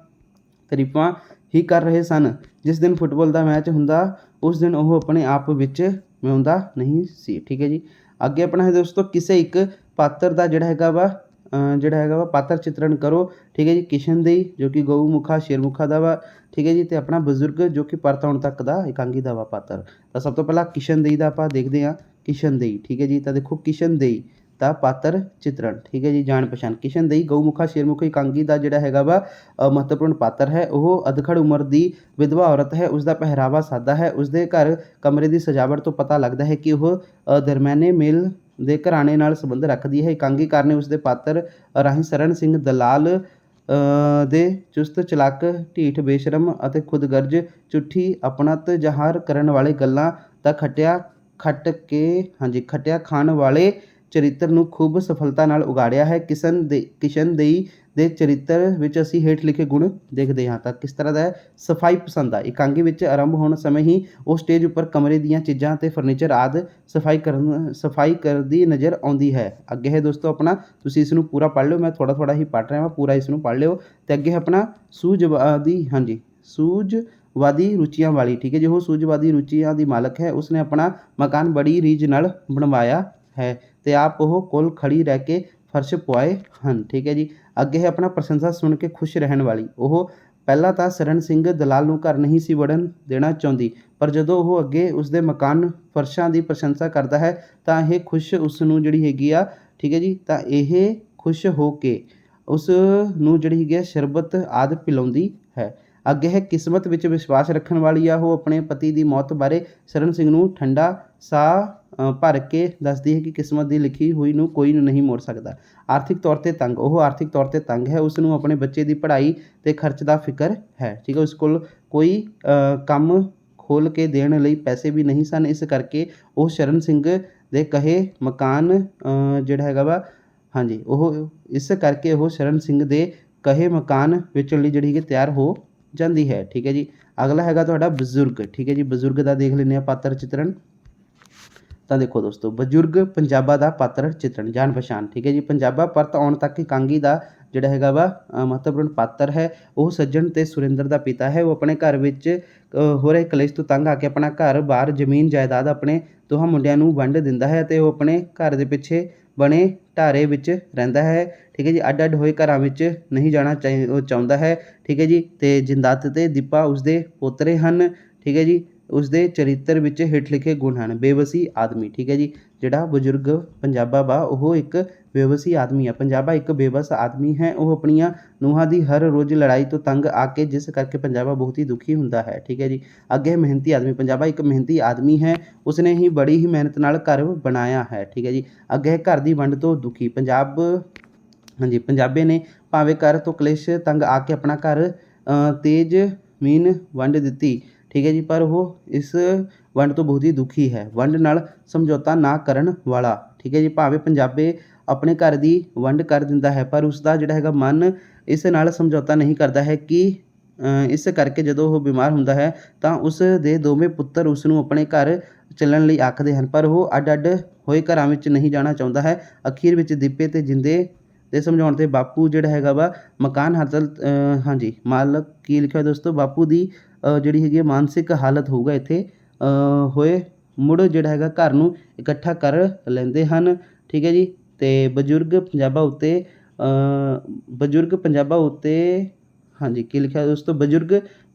[SPEAKER 1] ਤਾਰੀਫਾਂ ਹੀ ਕਰ ਰਹੇ ਸਨ। ਜਿਸ ਦਿਨ ਫੁੱਟਬਾਲ ਦਾ ਮੈਚ ਹੁੰਦਾ ਉਸ ਦਿਨ ਉਹ ਆਪਣੇ ਆਪ ਵਿੱਚ ਮਿਉਂਦਾ ਨਹੀਂ ਸੀ, ਠੀਕ ਹੈ ਜੀ। ਅੱਗੇ ਆਪਣਾ ਹੈ ਦੋਸਤੋ, ਕਿਸੇ ਇੱਕ ਪਾਤਰ ਦਾ ਜਿਹੜਾ ਹੈਗਾ ਵਾ ਪਾਤਰ ਚਿੱਤਰਨ ਕਰੋ, ਠੀਕ ਹੈ ਜੀ। ਕਿਸ਼ਨਦੇਈ ਜੋ ਕਿ ਗਊ ਮੁਖਾ ਸ਼ੇਰਮੁਖਾ ਦਾ ਵਾ, ਠੀਕ ਹੈ ਜੀ। ਅਤੇ ਆਪਣਾ ਬਜ਼ੁਰਗ ਜੋ ਕਿ ਪਰਤ ਆਉਣ ਤੱਕ ਦਾ ਇਕਾਂਗੀ ਦਾ ਵਾ ਪਾਤਰ। ਤਾਂ ਸਭ ਤੋਂ ਪਹਿਲਾਂ ਕਿਸ਼ਨਦੇਈ ਦਾ ਆਪਾਂ ਦੇਖਦੇ ਹਾਂ, ਕਿਸ਼ਨਦੇਈ, ਠੀਕ ਹੈ ਜੀ। ਤਾਂ ਦੇਖੋ ਕਿਸ਼ਨਦੇਈ ਦਾ ਪਾਤਰ ਚਿੱਤਰਣ, ਠੀਕ ਹੈ ਜੀ। ਜਾਣ ਪਛਾਣ, ਕਿਸ਼ਨਦੇਈ ਗਊ ਮੁਖਾ ਸ਼ੇਰਮੁਖੀ ਇਕਾਂਗੀ ਦਾ ਜਿਹੜਾ ਹੈਗਾ ਵਾ ਮਹੱਤਵਪੂਰਨ ਪਾਤਰ ਹੈ। ਉਹ ਅਧਖੜ ਉਮਰ ਦੀ ਵਿਧਵਾ ਔਰਤ ਹੈ। ਉਸਦਾ ਪਹਿਰਾਵਾ ਸਾਦਾ ਹੈ। ਉਸਦੇ ਘਰ ਕਮਰੇ ਦੀ ਸਜਾਵਟ ਤੋਂ ਪਤਾ ਲੱਗਦਾ ਹੈ ਕਿ ਉਹ ਦਰਮਿਆਨੇ ਮੇਲ ਦੇ ਘਰਾਣੇ ਨਾਲ ਸੰਬੰਧ ਰੱਖਦੀ ਹੈ। ਇਕਾਂਗੀਕਾਰ ਨੇ ਉਸਦੇ ਪਾਤਰ ਰਾਹੀਂ ਸਰਨ ਸਿੰਘ ਦਲਾਲ ਦੇ ਚੁਸਤ ਚਲਾਕ, ਢੀਠ, ਬੇਸ਼ਰਮ ਅਤੇ ਖੁਦਗਰਜ਼, ਝੂਠੀ ਅਪਣਤ ਜ਼ਾਹਰ ਕਰਨ ਵਾਲੇ ਗੱਲਾਂ ਦਾ ਖੱਟਿਆ ਖਾਣ ਵਾਲੇ ਚਰਿੱਤਰ ਨੂੰ ਖੂਬ ਸਫਲਤਾ ਨਾਲ ਉਗਾੜਿਆ ਹੈ। ਕਿਸ਼ਨਦੇਈ ਦੇ ਚਰਿੱਤਰ ਵਿੱਚ ਅਸੀਂ ਹੇਠ ਲਿਖੇ ਗੁਣ ਦੇਖਦੇ ਹਾਂ। ਤਾਂ ਕਿਸ ਤਰ੍ਹਾਂ ਦਾ ਹੈ? ਸਫਾਈ ਪਸੰਦ ਆ। ਇਕਾਂਗੀ ਵਿੱਚ ਆਰੰਭ ਹੋਣ ਸਮੇਂ ਹੀ ਉਹ ਸਟੇਜ ਉੱਪਰ ਕਮਰੇ ਦੀਆਂ ਚੀਜ਼ਾਂ ਅਤੇ ਫਰਨੀਚਰ ਆਦਿ ਸਫਾਈ ਕਰਦੀ ਨਜ਼ਰ ਆਉਂਦੀ ਹੈ। ਅੱਗੇ ਹੈ ਦੋਸਤੋ ਆਪਣਾ, ਤੁਸੀਂ ਇਸ ਨੂੰ ਪੂਰਾ ਪੜ੍ਹ ਲਿਓ, ਮੈਂ ਥੋੜ੍ਹਾ ਹੀ ਪੜ੍ਹ ਰਿਹਾ ਵਾ, ਪੂਰਾ ਇਸ ਨੂੰ ਪੜ੍ਹ ਲਿਓ। ਅਤੇ ਅੱਗੇ ਆਪਣਾ ਸੂਝਵਾਦੀ ਰੁਚੀਆਂ ਵਾਲੀ, ਠੀਕ ਹੈ ਜੀ। ਉਹ ਸੂਝਵਾਦੀ ਰੁਚੀਆਂ ਦੀ ਮਾਲਕ ਹੈ। ਉਸਨੇ ਆਪਣਾ ਮਕਾਨ ਬੜੀ ਰੀਝ ਨਾਲ ਬਣਵਾਇਆ ਹੈ ਅਤੇ ਆਪ ਉਹ ਕੋਲ ਖੜੀ ਰਹਿ ਕੇ ਫਰਸ਼ ਪੁਆਏ ਹਨ, ਠੀਕ ਹੈ ਜੀ। ਅੱਗੇ ਹੈ ਆਪਣਾ ਪ੍ਰਸ਼ੰਸਾ ਸੁਣ ਕੇ ਖੁਸ਼ ਰਹਿਣ ਵਾਲੀ। ਉਹ ਪਹਿਲਾਂ ਤਾਂ ਸਰਨ ਸਿੰਘ ਦਲਾਲ ਨੂੰ ਘਰ ਨਹੀਂ ਸੀ ਵੜਨ ਦੇਣਾ ਚਾਹੁੰਦੀ, ਪਰ ਜਦੋਂ ਉਹ ਅੱਗੇ ਉਸਦੇ ਮਕਾਨ ਫਰਸ਼ਾਂ ਦੀ ਪ੍ਰਸ਼ੰਸਾ ਕਰਦਾ ਹੈ ਤਾਂ ਇਹ ਖੁਸ਼ ਉਸ ਨੂੰ ਜਿਹੜੀ ਹੈਗੀ ਆ, ਠੀਕ ਹੈ ਜੀ। ਤਾਂ ਇਹ ਖੁਸ਼ ਹੋ ਕੇ ਉਸ ਨੂੰ ਜਿਹੜੀ ਹੈਗੀ ਆ ਸ਼ਰਬਤ ਆਦਿ ਪਿਲਾਉਂਦੀ ਹੈ। ਅੱਗੇ ਹੈ ਕਿਸਮਤ ਵਿੱਚ ਵਿਸ਼ਵਾਸ ਰੱਖਣ ਵਾਲੀ ਆ। ਉਹ ਆਪਣੇ ਪਤੀ ਦੀ ਮੌਤ ਬਾਰੇ ਸਰਨ ਸਿੰਘ ਨੂੰ ਠੰਡਾ ਸਾਹ ਭਰ ਕੇ ਦੱਸਦੀ ਹੈ ਕਿ ਕਿਸਮਤ ਦੀ ਲਿਖੀ ਹੋਈ ਨੂੰ ਕੋਈ ਨਹੀਂ ਮੋੜ ਸਕਦਾ। ਆਰਥਿਕ ਤੌਰ 'ਤੇ ਤੰਗ, ਉਹ ਆਰਥਿਕ ਤੌਰ 'ਤੇ ਤੰਗ ਹੈ। ਉਸ ਨੂੰ ਆਪਣੇ ਬੱਚੇ ਦੀ ਪੜ੍ਹਾਈ ਅਤੇ ਖਰਚ ਦਾ ਫਿਕਰ ਹੈ, ਠੀਕ ਹੈ। ਉਸ ਕੋਲ ਕੋਈ ਕੰਮ ਖੋਲ੍ਹ ਕੇ ਦੇਣ ਲਈ ਪੈਸੇ ਵੀ ਨਹੀਂ ਸਨ। ਇਸ ਕਰਕੇ ਉਹ ਸਰਨ ਸਿੰਘ ਦੇ ਕਹੇ ਮਕਾਨ ਜਿਹੜਾ ਹੈਗਾ ਵਾ ਉਹ ਸਰਨ ਸਿੰਘ ਦੇ ਕਹੇ ਮਕਾਨ ਵੇਚਣ ਲਈ ਜਿਹੜੀ ਹੈਗੀ ਤਿਆਰ ਹੋ ਜਾਂਦੀ ਹੈ, ਠੀਕ ਹੈ ਜੀ। ਅਗਲਾ ਹੈਗਾ ਤੁਹਾਡਾ ਬਜ਼ੁਰਗ, ਠੀਕ ਹੈ ਜੀ। ਬਜ਼ੁਰਗ ਦਾ ਦੇਖ ਲੈਂਦੇ ਹਾਂ ਪਾਤਰ ਚਿੱਤਰਨ। ਤਾਂ ਦੇਖੋ ਦੋਸਤੋ, ਬਜ਼ੁਰਗ ਪੰਜਾਬਾ ਦਾ ਪਾਤਰ ਚਿੱਤਰਣ, ਜਾਣ ਪਛਾਣ, ਠੀਕ ਹੈ ਜੀ। ਪੰਜਾਬਾ ਪਰਤ ਆਉਣ ਤੱਕ ਇਕਾਂਗੀ ਦਾ ਜਿਹੜਾ ਹੈਗਾ ਵਾ ਮਹੱਤਵਪੂਰਨ ਪਾਤਰ ਹੈ। ਉਹ ਸੱਜਣ ਅਤੇ ਸੁਰਿੰਦਰ ਦਾ ਪਿਤਾ ਹੈ। ਉਹ ਆਪਣੇ ਘਰ ਵਿੱਚ ਹੋ ਰਹੇ ਕਲੇਸ਼ ਤੋਂ ਤੰਗ ਆ ਕੇ ਆਪਣਾ ਘਰ ਬਾਰ ਜ਼ਮੀਨ ਜਾਇਦਾਦ ਆਪਣੇ ਦੋਹਾਂ ਮੁੰਡਿਆਂ ਨੂੰ ਵੰਡ ਦਿੰਦਾ ਹੈ ਅਤੇ ਉਹ ਆਪਣੇ ਘਰ ਦੇ ਪਿੱਛੇ ਬਣੇ ਢਾਰੇ ਵਿੱਚ ਰਹਿੰਦਾ ਹੈ, ਠੀਕ ਹੈ ਜੀ। ਅੱਡ ਅੱਡ ਹੋਏ ਘਰਾਂ ਵਿੱਚ ਨਹੀਂ ਜਾਣਾ ਚਾਹੁੰਦਾ ਹੈ, ਠੀਕ ਹੈ ਜੀ। ਅਤੇ ਜਿੰਦਾਤ ਅਤੇ ਦੀਪਾ ਉਸਦੇ ਪੋਤਰੇ ਹਨ, ਠੀਕ ਹੈ ਜੀ। ਉਸਦੇ ਚਰਿੱਤਰ ਵਿੱਚ ਹੇਠ ਲਿਖੇ ਗੁਣ ਹਨ। ਬੇਵਸੀ ਆਦਮੀ, ਠੀਕ ਹੈ ਜੀ। ਜਿਹੜਾ ਬਜ਼ੁਰਗ ਪੰਜਾਬਾ ਵਾ ਉਹ ਇੱਕ ਬੇਵਸੀ ਆਦਮੀ ਆ। ਪੰਜਾਬਾ ਇੱਕ ਬੇਵਸ ਆਦਮੀ ਹੈ। ਉਹ ਆਪਣੀਆਂ ਨੂੰਹਾਂ ਦੀ ਹਰ ਰੋਜ਼ ਲੜਾਈ ਤੋਂ ਤੰਗ ਆ ਕੇ, ਜਿਸ ਕਰਕੇ ਪੰਜਾਬਾ ਬਹੁਤ ਹੀ ਦੁਖੀ ਹੁੰਦਾ ਹੈ, ਠੀਕ ਹੈ ਜੀ। ਅੱਗੇ ਮਿਹਨਤੀ ਆਦਮੀ, ਪੰਜਾਬਾ ਇੱਕ ਮਿਹਨਤੀ ਆਦਮੀ ਹੈ। ਉਸਨੇ ਹੀ ਬੜੀ ਹੀ ਮਿਹਨਤ ਨਾਲ ਘਰ ਬਣਾਇਆ ਹੈ, ਠੀਕ ਹੈ ਜੀ। ਅੱਗੇ ਘਰ ਦੀ ਵੰਡ ਤੋਂ ਦੁਖੀ, ਹਾਂਜੀ, ਪੰਜਾਬੀ ਨੇ ਭਾਵੇਂ ਘਰ ਤੋਂ ਕਲੇਸ਼ ਤੰਗ ਆ ਕੇ ਆਪਣਾ ਘਰ ਤੇਜ ਮੀਨ ਵੰਡ ਦਿੱਤੀ, ਠੀਕ ਹੈ ਜੀ, ਪਰ ਉਹ ਇਸ ਵੰਡ ਤੋਂ ਬਹੁਤ ਹੀ ਦੁਖੀ ਹੈ। ਵੰਡ ਨਾਲ ਸਮਝੌਤਾ ਨਾ ਕਰਨ ਵਾਲਾ, ਠੀਕ ਹੈ ਜੀ, ਭਾਵੇਂ ਪੰਜਾਬੀ ਆਪਣੇ ਘਰ ਦੀ ਵੰਡ ਕਰ ਦਿੰਦਾ ਹੈ, ਪਰ ਉਸ ਦਾ ਜਿਹੜਾ ਹੈਗਾ ਮਨ ਇਸ ਨਾਲ ਸਮਝੌਤਾ ਨਹੀਂ ਕਰਦਾ ਹੈ ਕਿ ਇਸ ਕਰਕੇ ਜਦੋਂ ਉਹ ਬਿਮਾਰ ਹੁੰਦਾ ਹੈ ਤਾਂ ਉਸ ਦੇ ਦੋਵੇਂ ਪੁੱਤਰ ਉਸ ਨੂੰ ਆਪਣੇ ਘਰ ਚੱਲਣ ਲਈ ਆਖਦੇ ਹਨ, ਪਰ ਉਹ ਅੱਡ-ਅੱਡ ਹੋਏ ਘਰਾਂ ਵਿੱਚ ਨਹੀਂ ਜਾਣਾ ਚਾਹੁੰਦਾ ਹੈ। ਅਖੀਰ ਵਿੱਚ ਦੀਪੇ ਤੇ ਜਿੰਦੇ ਦੇ ਸਮਝਾਉਣ 'ਤੇ ਬਾਪੂ ਜਿਹੜਾ ਹੈਗਾ ਵਾ ਮਕਾਨ ਹਾਲਤ ਹਾਂਜੀ, ਮਾਲਕ ਕੀ ਲਿਖਿਆ ਦੋਸਤੋ, ਬਾਪੂ ਦੀ ਜਿਹੜੀ ਹੈਗੀ ਹੈ ਮਾਨਸਿਕ ਹਾਲਤ ਹੋਊਗਾ ਇੱਥੇ ਹੋਏ ਮੁੜ ਜਿਹੜਾ ਹੈਗਾ ਘਰ ਨੂੰ ਇਕੱਠਾ ਕਰ ਲੈਂਦੇ ਹਨ, ਠੀਕ ਹੈ ਜੀ। ਅਤੇ ਬਜ਼ੁਰਗ ਪੰਜਾਬਾਂ ਉੱਤੇ ਹਾਂਜੀ, ਕੀ ਲਿਖਿਆ ਦੋਸਤੋ, ਬਜ਼ੁਰਗ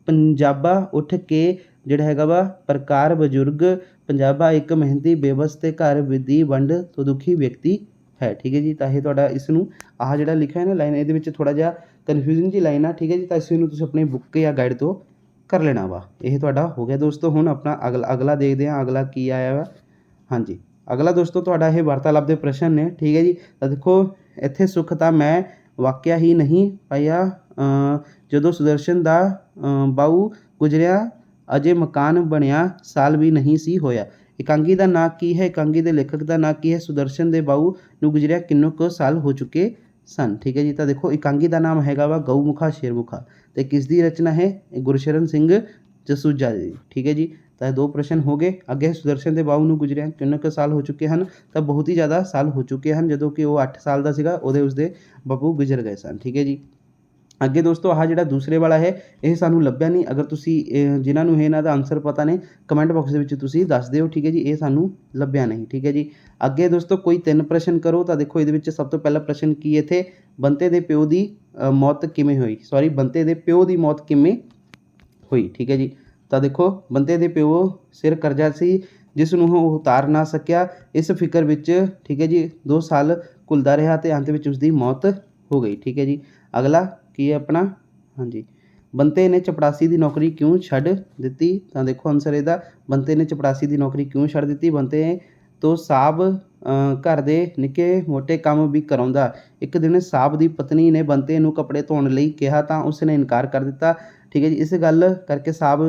[SPEAKER 1] ਪੰਜਾਬਾ ਉੱਠ ਕੇ ਜਿਹੜਾ ਹੈਗਾ ਵਾ ਪ੍ਰਕਾਰ ਬਜ਼ੁਰਗ ਪੰਜਾਬਾ ਇੱਕ ਮਿਹਨਤੀ ਬੇਬਸ ਤੇ ਘਰ ਦੀ ਵੰਡ ਤੋਂ ਦੁਖੀ ਵਿਅਕਤੀ ਹੈ, ਠੀਕ ਹੈ ਜੀ। ਤਾਂ ਇਹ ਤੁਹਾਡਾ ਇਸ ਨੂੰ ਆਹ ਜਿਹੜਾ ਲਿਖਿਆ ਹੈ ਨਾ ਲਾਈਨ, ਇਹਦੇ ਵਿੱਚ ਥੋੜ੍ਹਾ ਜਿਹਾ ਕਨਫਿਊਜ਼ਨ ਜੀ ਲਾਈਨ ਆ, ਠੀਕ ਹੈ ਜੀ। ਤਾਂ ਇਸ ਨੂੰ ਤੁਸੀਂ ਆਪਣੀ ਬੁੱਕ ਜਾਂ ਗਾਈਡ ਤੋਂ ਕਰ ਲੈਣਾ ਵਾ। ਇਹ ਤੁਹਾਡਾ ਹੋ ਗਿਆ ਦੋਸਤੋ। ਹੁਣ ਆਪਣਾ ਅਗਲਾ ਦੇਖਦੇ ਹਾਂ, ਅਗਲਾ ਕੀ ਆਇਆ ਵਾ। ਹਾਂਜੀ, ਅਗਲਾ ਦੋਸਤੋ ਤੁਹਾਡਾ ਇਹ ਵਾਰਤਾਲਾਪ ਦੇ ਪ੍ਰਸ਼ਨ ਨੇ, ਠੀਕ ਹੈ ਜੀ। ਤਾਂ ਦੇਖੋ ਇੱਥੇ ਸੁੱਖ ਤਾਂ ਮੈਂ ਵਾਕਿਆ ਹੀ ਨਹੀਂ ਪਾਇਆ ਜਦੋਂ ਸੁਦਰਸ਼ਨ ਦਾ ਬਾਊ ਗੁਜ਼ਰਿਆ, ਅਜੇ ਮਕਾਨ ਬਣਿਆ ਸਾਲ ਵੀ ਨਹੀਂ ਸੀ ਹੋਇਆ। ਇਕਾਂਗੀ ਦਾ ਨਾਂ ਕੀ ਹੈ? ਇਕਾਂਗੀ ਦੇ ਲੇਖਕ ਦਾ ਨਾਂ ਕੀ ਹੈ? ਸੁਦਰਸ਼ਨ ਦੇ ਬਾਊ ਨੂੰ ਗੁਜ਼ਰਿਆ ਕਿੰਨੇ ਕੁ ਸਾਲ ਹੋ ਚੁੱਕੇ ਸਨ, ਠੀਕ ਹੈ ਜੀ। ਤਾਂ ਦੇਖੋ ਇਕਾਂਗੀ ਦਾ ਨਾਮ ਹੈਗਾ ਵਾ ਗਊਮੁਖਾ ਸ਼ੇਰਮੁਖਾ, ਅਤੇ ਕਿਸ ਦੀ ਰਚਨਾ ਹੈ? ਗੁਰਸ਼ਰਨ ਸਿੰਘ ਜਸੂਜਾ ਜੀ, ਠੀਕ ਹੈ ਜੀ। ਤਾਂ 2 ਪ੍ਰਸ਼ਨ ਹੋ ਗਏ। ਅੱਗੇ ਸੁਦਰਸ਼ਨ ਦੇ ਬਾਊ ਨੂੰ ਗੁਜ਼ਰਿਆ ਕਿੰਨੇ ਕੁ ਸਾਲ ਹੋ ਚੁੱਕੇ ਹਨ? ਤਾਂ ਬਹੁਤ ਹੀ ਜ਼ਿਆਦਾ ਸਾਲ ਹੋ ਚੁੱਕੇ ਹਨ, ਜਦੋਂ ਕਿ ਉਹ 8 ਸਾਲ ਦਾ ਸੀਗਾ ਉਸਦੇ ਬਾਪੂ ਗੁਜ਼ਰ ਗਏ ਸਨ, ਠੀਕ ਹੈ ਜੀ। ਅੱਗੇ ਦੋਸਤੋ ਆਹ ਜਿਹੜਾ ਦੂਸਰੇ ਵਾਲਾ ਹੈ ਇਹ ਸਾਨੂੰ ਲੱਭਿਆ ਨਹੀਂ। ਅਗਰ ਤੁਸੀਂ ਜਿਨ੍ਹਾਂ ਨੂੰ ਇਹਨਾਂ ਦਾ ਆਨਸਰ ਪਤਾ ਨੇ ਕਮੈਂਟ ਬਾਕਸ ਦੇ ਵਿੱਚ ਤੁਸੀਂ ਦੱਸ ਦਿਓ, ਠੀਕ ਹੈ ਜੀ। ਇਹ ਸਾਨੂੰ ਲੱਭਿਆ ਨਹੀਂ, ਠੀਕ ਹੈ ਜੀ। ਅੱਗੇ ਦੋਸਤੋ ਕੋਈ 3 ਪ੍ਰਸ਼ਨ ਕਰੋ। ਤਾਂ ਦੇਖੋ ਇਹਦੇ ਵਿੱਚ ਸਭ ਤੋਂ ਪਹਿਲਾ ਪ੍ਰਸ਼ਨ ਕੀ ਇੱਥੇ, ਬੰਤੇ ਦੇ ਪਿਓ ਦੀ ਮੌਤ ਕਿਵੇਂ ਹੋਈ? ਬੰਤੇ ਦੇ ਪਿਓ ਦੀ ਮੌਤ ਕਿਵੇਂ ਹੋਈ, ਠੀਕ ਹੈ ਜੀ। ਤਾਂ ਦੇਖੋ ਬੰਤੇ ਦੇ ਪਿਓ ਸਿਰ ਕਰਜ਼ਾ ਸੀ ਜਿਸ ਨੂੰ ਉਹ ਉਤਾਰ ਨਾ ਸਕਿਆ। ਇਸ ਫਿਕਰ ਵਿੱਚ, ਠੀਕ ਹੈ ਜੀ, 2 ਸਾਲ ਘੁਲਦਾ ਰਿਹਾ ਅਤੇ ਅੰਤ ਵਿੱਚ ਉਸਦੀ ਮੌਤ ਹੋ ਗਈ, ਠੀਕ ਹੈ ਜੀ। ਅਗਲਾ ਕੀ ਹੈ ਆਪਣਾ, ਹਾਂਜੀ, ਬੰਤੇ ਨੇ ਚਪੜਾਸੀ ਦੀ ਨੌਕਰੀ ਕਿਉਂ ਛੱਡ ਦਿੱਤੀ? ਤਾਂ ਦੇਖੋ ਆਨਸਰ ਇਹਦਾ, ਬੰਤੇ ਨੇ ਚਪੜਾਸੀ ਦੀ ਨੌਕਰੀ ਕਿਉਂ ਛੱਡ ਦਿੱਤੀ? ਬੰਤੇ ਤੋਂ ਸਾਬ ਘਰ ਦੇ ਨਿੱਕੇ ਮੋਟੇ ਕੰਮ ਵੀ ਕਰਾਉਂਦਾ। ਇੱਕ ਦਿਨ ਸਾਬ ਦੀ ਪਤਨੀ ਨੇ ਬੰਤੇ ਨੂੰ ਕੱਪੜੇ ਧੋਣ ਲਈ ਕਿਹਾ ਤਾਂ ਉਸ ਨੇ ਇਨਕਾਰ ਕਰ ਦਿੱਤਾ, ਠੀਕ ਹੈ ਜੀ। ਇਸ ਗੱਲ ਕਰਕੇ ਸਾਬ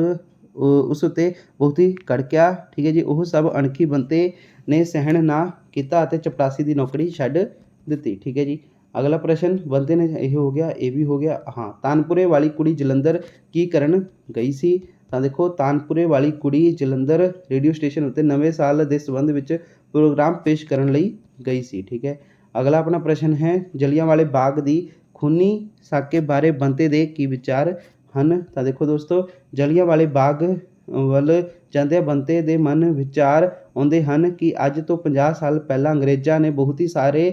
[SPEAKER 1] ਉਸ ਉੱਤੇ ਬਹੁਤ ਹੀ ਕੜਕਿਆ, ਠੀਕ ਹੈ ਜੀ। ਉਹ ਸਭ ਅਣਖੀ ਬੰਤੇ ਨੇ ਸਹਿਣ ਨਾ ਕੀਤਾ ਅਤੇ ਚਪੜਾਸੀ ਦੀ ਨੌਕਰੀ ਛੱਡ ਦਿੱਤੀ, ਠੀਕ ਹੈ ਜੀ। ਅਗਲਾ ਪ੍ਰਸ਼ਨ, ਬੰਤੇ ਨੇ ਇਹ ਹੋ ਗਿਆ, ਇਹ ਵੀ ਹੋ ਗਿਆ। ਹਾਂ, ਤਾਨਪੁਰੇ ਵਾਲੀ ਕੁੜੀ ਜਲੰਧਰ ਕੀ ਕਰਨ ਗਈ ਸੀ? ਤਾਂ ਦੇਖੋ ਤਾਨਪੁਰੇ ਵਾਲੀ ਕੁੜੀ ਜਲੰਧਰ ਰੇਡੀਓ ਸਟੇਸ਼ਨ ਉੱਤੇ ਨਵੇਂ ਸਾਲ ਦੇ ਸੰਬੰਧ ਵਿੱਚ ਪ੍ਰੋਗਰਾਮ ਪੇਸ਼ ਕਰਨ ਲਈ ਗਈ ਸੀ, ਠੀਕ ਹੈ। ਅਗਲਾ ਆਪਣਾ ਪ੍ਰਸ਼ਨ ਹੈ, ਜਲਿਆਂਵਾਲੇ ਬਾਗ ਦੀ ਖੂਨੀ ਸਾਕੇ ਬਾਰੇ ਬੰਤੇ ਦੇ ਕੀ ਵਿਚਾਰ ਹਨ? ਤਾਂ ਦੇਖੋ ਦੋਸਤੋ ਜਲਿਆਂਵਾਲੇ ਬਾਗ ਵੱਲ ਜਾਂਦਿਆਂ ਬੰਤੇ ਦੇ ਮਨ ਵਿਚਾਰ ਆਉਂਦੇ ਹਨ ਕਿ ਅੱਜ ਤੋਂ 50 ਸਾਲ ਪਹਿਲਾਂ ਅੰਗਰੇਜ਼ਾਂ ਨੇ ਬਹੁਤ ਹੀ ਸਾਰੇ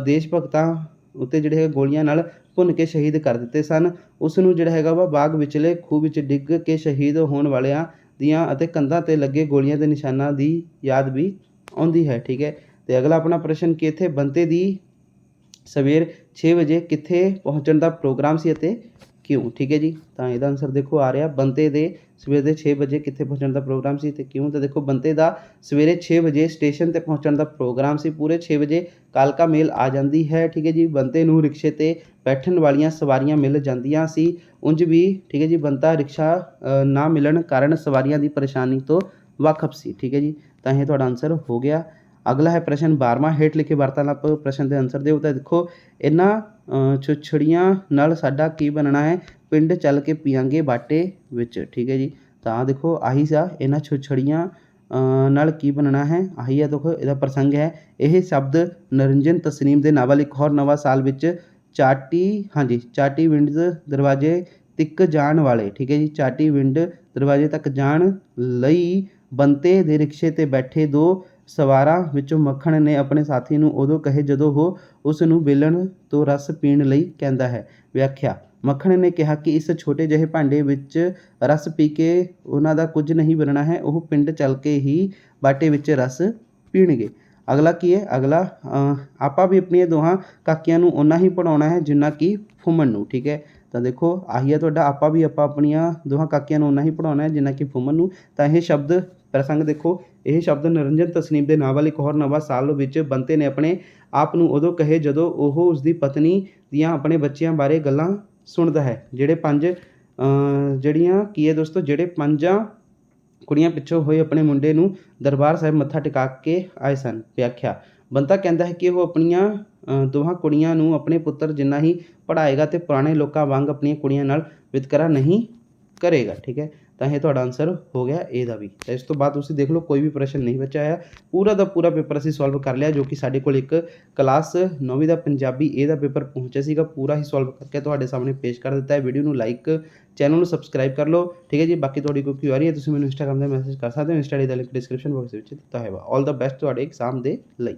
[SPEAKER 1] ਦੇਸ਼ ਭਗਤਾਂ ਉੱਤੇ ਜਿਹੜੇ ਹੈਗੇ ਗੋਲੀਆਂ ਨਾਲ ਭੁੰਨ ਕੇ ਸ਼ਹੀਦ ਕਰ ਦਿੱਤੇ ਸਨ। ਉਸ ਨੂੰ ਜਿਹੜਾ ਹੈਗਾ ਵਾ ਬਾਗ ਵਿਚਲੇ ਖੂਹ ਵਿੱਚ ਡਿੱਗ ਕੇ ਸ਼ਹੀਦ ਹੋਣ ਵਾਲਿਆਂ ਦੀਆਂ ਅਤੇ ਕੰਧਾਂ 'ਤੇ ਲੱਗੇ ਗੋਲੀਆਂ ਦੇ ਨਿਸ਼ਾਨਾਂ ਦੀ ਯਾਦ ਵੀ ਆਉਂਦੀ ਹੈ, ਠੀਕ ਹੈ। ਅਤੇ ਅਗਲਾ ਆਪਣਾ ਪ੍ਰਸ਼ਨ ਕਿ ਇੱਥੇ ਬੰਤੇ ਦੀ ਸਵੇਰ 6 ਵਜੇ ਕਿੱਥੇ ਪਹੁੰਚਣ ਦਾ ਪ੍ਰੋਗਰਾਮ ਸੀ ਅਤੇ ਕਿਉਂ, ਠੀਕ ਹੈ ਜੀ। ਤਾਂ ਇਹਦਾ ਆਨਸਰ ਦੇਖੋ ਆ ਰਿਹਾ, ਬੰਤੇ ਦੇ ਸਵੇਰ ਦੇ 6 ਵਜੇ ਕਿੱਥੇ ਪਹੁੰਚਣ ਦਾ ਪ੍ਰੋਗਰਾਮ ਸੀ ਅਤੇ ਕਿਉਂ? ਤਾਂ ਦੇਖੋ ਬੰਤੇ ਦਾ ਸਵੇਰੇ 6 ਵਜੇ ਸਟੇਸ਼ਨ 'ਤੇ ਪਹੁੰਚਣ ਦਾ ਪ੍ਰੋਗਰਾਮ ਸੀ। ਪੂਰੇ 6 ਵਜੇ ਕਾਲਕਾ ਮੇਲ ਆ ਜਾਂਦੀ ਹੈ, ਠੀਕ ਹੈ ਜੀ। ਬੰਤੇ ਨੂੰ ਰਿਕਸ਼ੇ 'ਤੇ ਬੈਠਣ ਵਾਲੀਆਂ ਸਵਾਰੀਆਂ ਮਿਲ ਜਾਂਦੀਆਂ ਸੀ। ਉਂਝ ਵੀ, ਠੀਕ ਹੈ ਜੀ, ਬੰਤਾ ਰਿਕਸ਼ਾ ਨਾ ਮਿਲਣ ਕਾਰਨ ਸਵਾਰੀਆਂ ਦੀ ਪਰੇਸ਼ਾਨੀ ਤੋਂ ਵਾਕਫ ਸੀ, ਠੀਕ ਹੈ ਜੀ। ਤਾਂ ਇਹ ਤੁਹਾਡਾ ਆਨਸਰ ਹੋ ਗਿਆ। ਅਗਲਾ ਹੈ ਪ੍ਰਸ਼ਨ 12ਵਾਂ, ਹੇਠ ਲਿਖੇ ਵਾਰਤਾਲਾਪ ਪ੍ਰਸ਼ਨ ਦੇ ਆਨਸਰ ਦਿਓ। ਤਾਂ ਦੇਖੋ ਇਹਨਾਂ ਛੁਛੜੀਆਂ ਨਾਲ ਸਾਡਾ ਕੀ ਬਣਨਾ ਹੈ? ਪਿੰਡ ਚੱਲ ਕੇ ਪੀਆਂਗੇ ਬਾਟੇ ਵਿੱਚ, ਠੀਕ ਹੈ ਜੀ। ਤਾਂ ਦੇਖੋ ਆਹੀ ਸਾ, ਇਹਨਾਂ ਛੁਛੜੀਆਂ ਨਾਲ ਕੀ ਬਣਨਾ ਹੈ, ਆਹੀ ਹੈ। ਦੇਖੋ ਇਹਦਾ ਪ੍ਰਸੰਗ ਹੈ। ਇਹ ਸ਼ਬਦ ਨਰਿੰਜਨ ਤਸਨੀਮ ਦੇ ਨਾਵਲ ਇੱਕ ਹੋਰ ਨਵਾਂ ਸਾਲ ਵਿੱਚ ਚਾਟੀ ਵਿੰਡਜ਼ ਦਰਵਾਜ਼ੇ ਤੱਕ ਜਾਣ ਵਾਲੇ, ਠੀਕ ਹੈ ਜੀ, ਚਾਟੀ ਵਿੰਡ ਦਰਵਾਜ਼ੇ ਤੱਕ ਜਾਣ ਲਈ ਬੰਤੇ ਦੇ ਰਿਕਸ਼ੇ 'ਤੇ ਬੈਠੇ 2 ਸਵਾਰਾਂ ਵਿੱਚੋਂ ਮੱਖਣ ਨੇ ਆਪਣੇ ਸਾਥੀ ਨੂੰ ਉਦੋਂ ਕਹੇ ਜਦੋਂ ਉਹ ਉਸ ਨੂੰ ਵੇਲਣ ਤੋਂ ਰਸ ਪੀਣ ਲਈ ਕਹਿੰਦਾ ਹੈ। ਵਿਆਖਿਆ, ਮੱਖਣ ਨੇ ਕਿਹਾ ਕਿ ਇਸ ਛੋਟੇ ਜਿਹੇ ਭਾਂਡੇ ਵਿੱਚ ਰਸ ਪੀ ਕੇ ਉਹਨਾਂ ਦਾ ਕੁਝ ਨਹੀਂ ਬਣਨਾ ਹੈ, ਉਹ ਪਿੰਡ ਚੱਲ ਕੇ ਹੀ ਬਾਟੇ ਵਿੱਚ ਰਸ ਪੀਣਗੇ। ਅਗਲਾ ਕੀ ਹੈ? ਅਗਲਾ ਆਪਾਂ ਵੀ ਆਪਣੀਆਂ ਦੋਹਾਂ ਕਾਕੀਆਂ ਨੂੰ ਓਨਾ ਹੀ ਪੜ੍ਹਾਉਣਾ ਹੈ ਜਿੰਨਾ ਕਿ ਫੁੰਮਣ ਨੂੰ, ਠੀਕ ਹੈ। ਤਾਂ ਦੇਖੋ ਆਹੀ ਹੈ ਤੁਹਾਡਾ, ਆਪਾਂ ਆਪਣੀਆਂ ਦੋਹਾਂ ਕਾਕੀਆਂ ਨੂੰ ਓਨਾ ਹੀ ਪੜ੍ਹਾਉਣਾ ਹੈ ਜਿੰਨਾ ਕਿ ਫੁੰਮਣ ਨੂੰ। ਤਾਂ ਇਹ ਸ਼ਬਦ ਪ੍ਰਸੰਗ ਦੇਖੋ, ਇਹ ਸ਼ਬਦ ਨਿਰੰਜਨ ਤਸਨੀਮ ਦੇ ਨਾਵਲ ਇੱਕ ਹੋਰ ਨਵਾਂ ਸਾਲ ਵਿੱਚ ਬੰਤੇ ਨੇ ਆਪਣੇ ਆਪ ਨੂੰ ਉਦੋਂ ਕਹੇ ਜਦੋਂ ਉਹ ਉਸਦੀ ਪਤਨੀ ਦੀਆਂ ਆਪਣੇ ਬੱਚਿਆਂ ਬਾਰੇ ਗੱਲਾਂ ਸੁਣਦਾ ਹੈ। ਜਿਹੜੇ ਪੰਜਾਂ ਕੁੜੀਆਂ ਪਿੱਛੋਂ ਹੋਏ ਆਪਣੇ ਮੁੰਡੇ ਨੂੰ ਦਰਬਾਰ ਸਾਹਿਬ ਮੱਥਾ ਟਿਕਾ ਕੇ ਆਏ ਸਨ। ਵਿਆਖਿਆ, ਬੰਤਾ ਕਹਿੰਦਾ ਹੈ ਕਿ ਉਹ ਆਪਣੀਆਂ ਦੋਹਾਂ ਕੁੜੀਆਂ ਨੂੰ ਆਪਣੇ ਪੁੱਤਰ ਜਿੰਨਾ ਹੀ ਪੜ੍ਹਾਏਗਾ ਅਤੇ ਪੁਰਾਣੇ ਲੋਕਾਂ ਵਾਂਗ ਆਪਣੀਆਂ ਕੁੜੀਆਂ ਨਾਲ ਵਿਤਕਰਾ ਨਹੀਂ ਕਰੇਗਾ। ਠੀਕ ਹੈ, ਤਾਂ ਇਹ ਤੁਹਾਡਾ ਆਨਸਰ ਹੋ ਗਿਆ ਏ ਦਾ ਵੀ। ਤਾਂ ਇਸ ਤੋਂ ਬਾਅਦ ਤੁਸੀਂ ਦੇਖ ਲਓ ਕੋਈ ਵੀ ਪ੍ਰਸ਼ਨ ਨਹੀਂ ਬਚਿਆ ਹੈ, ਪੂਰਾ ਦਾ ਪੂਰਾ ਪੇਪਰ ਅਸੀਂ ਸੋਲਵ ਕਰ ਲਿਆ, ਜੋ ਕਿ ਸਾਡੇ ਕੋਲ ਇੱਕ ਕਲਾਸ 9ਵੀਂ ਦਾ ਪੰਜਾਬੀ ਏ ਦਾ ਪੇਪਰ ਪਹੁੰਚਿਆ ਸੀਗਾ, ਪੂਰਾ ਹੀ ਸੋਲਵ ਕਰਕੇ ਤੁਹਾਡੇ ਸਾਹਮਣੇ ਪੇਸ਼ ਕਰ ਦਿੱਤਾ ਹੈ। ਵੀਡੀਓ ਨੂੰ ਲਾਈਕ, ਚੈਨਲ ਨੂੰ ਸਬਸਕ੍ਰਾਈਬ ਕਰ ਲਓ। ਠੀਕ ਹੈ ਜੀ, ਬਾਕੀ ਤੁਹਾਡੀ ਕੋਈ ਕੁਐਰੀ ਹੈ ਤੁਸੀਂ ਮੈਨੂੰ ਇੰਸਟਾਗ੍ਰਾਮ 'ਤੇ ਮੈਸੇਜ ਕਰ ਸਕਦੇ ਹੋ, ਇੰਸਟਾ ਆਈਡੀ ਦਾ ਲਿੰਕ ਡਿਸਕ੍ਰਿਪਸ਼ਨ ਬਾਕਸ ਵਿੱਚ ਦਿੱਤਾ ਹੋਵੇਗਾ। ਆਲ ਦਾ ਬੈਸਟ ਤੁਹਾਡੇ ਐਗਜ਼ਾਮ ਦੇ ਲਈ।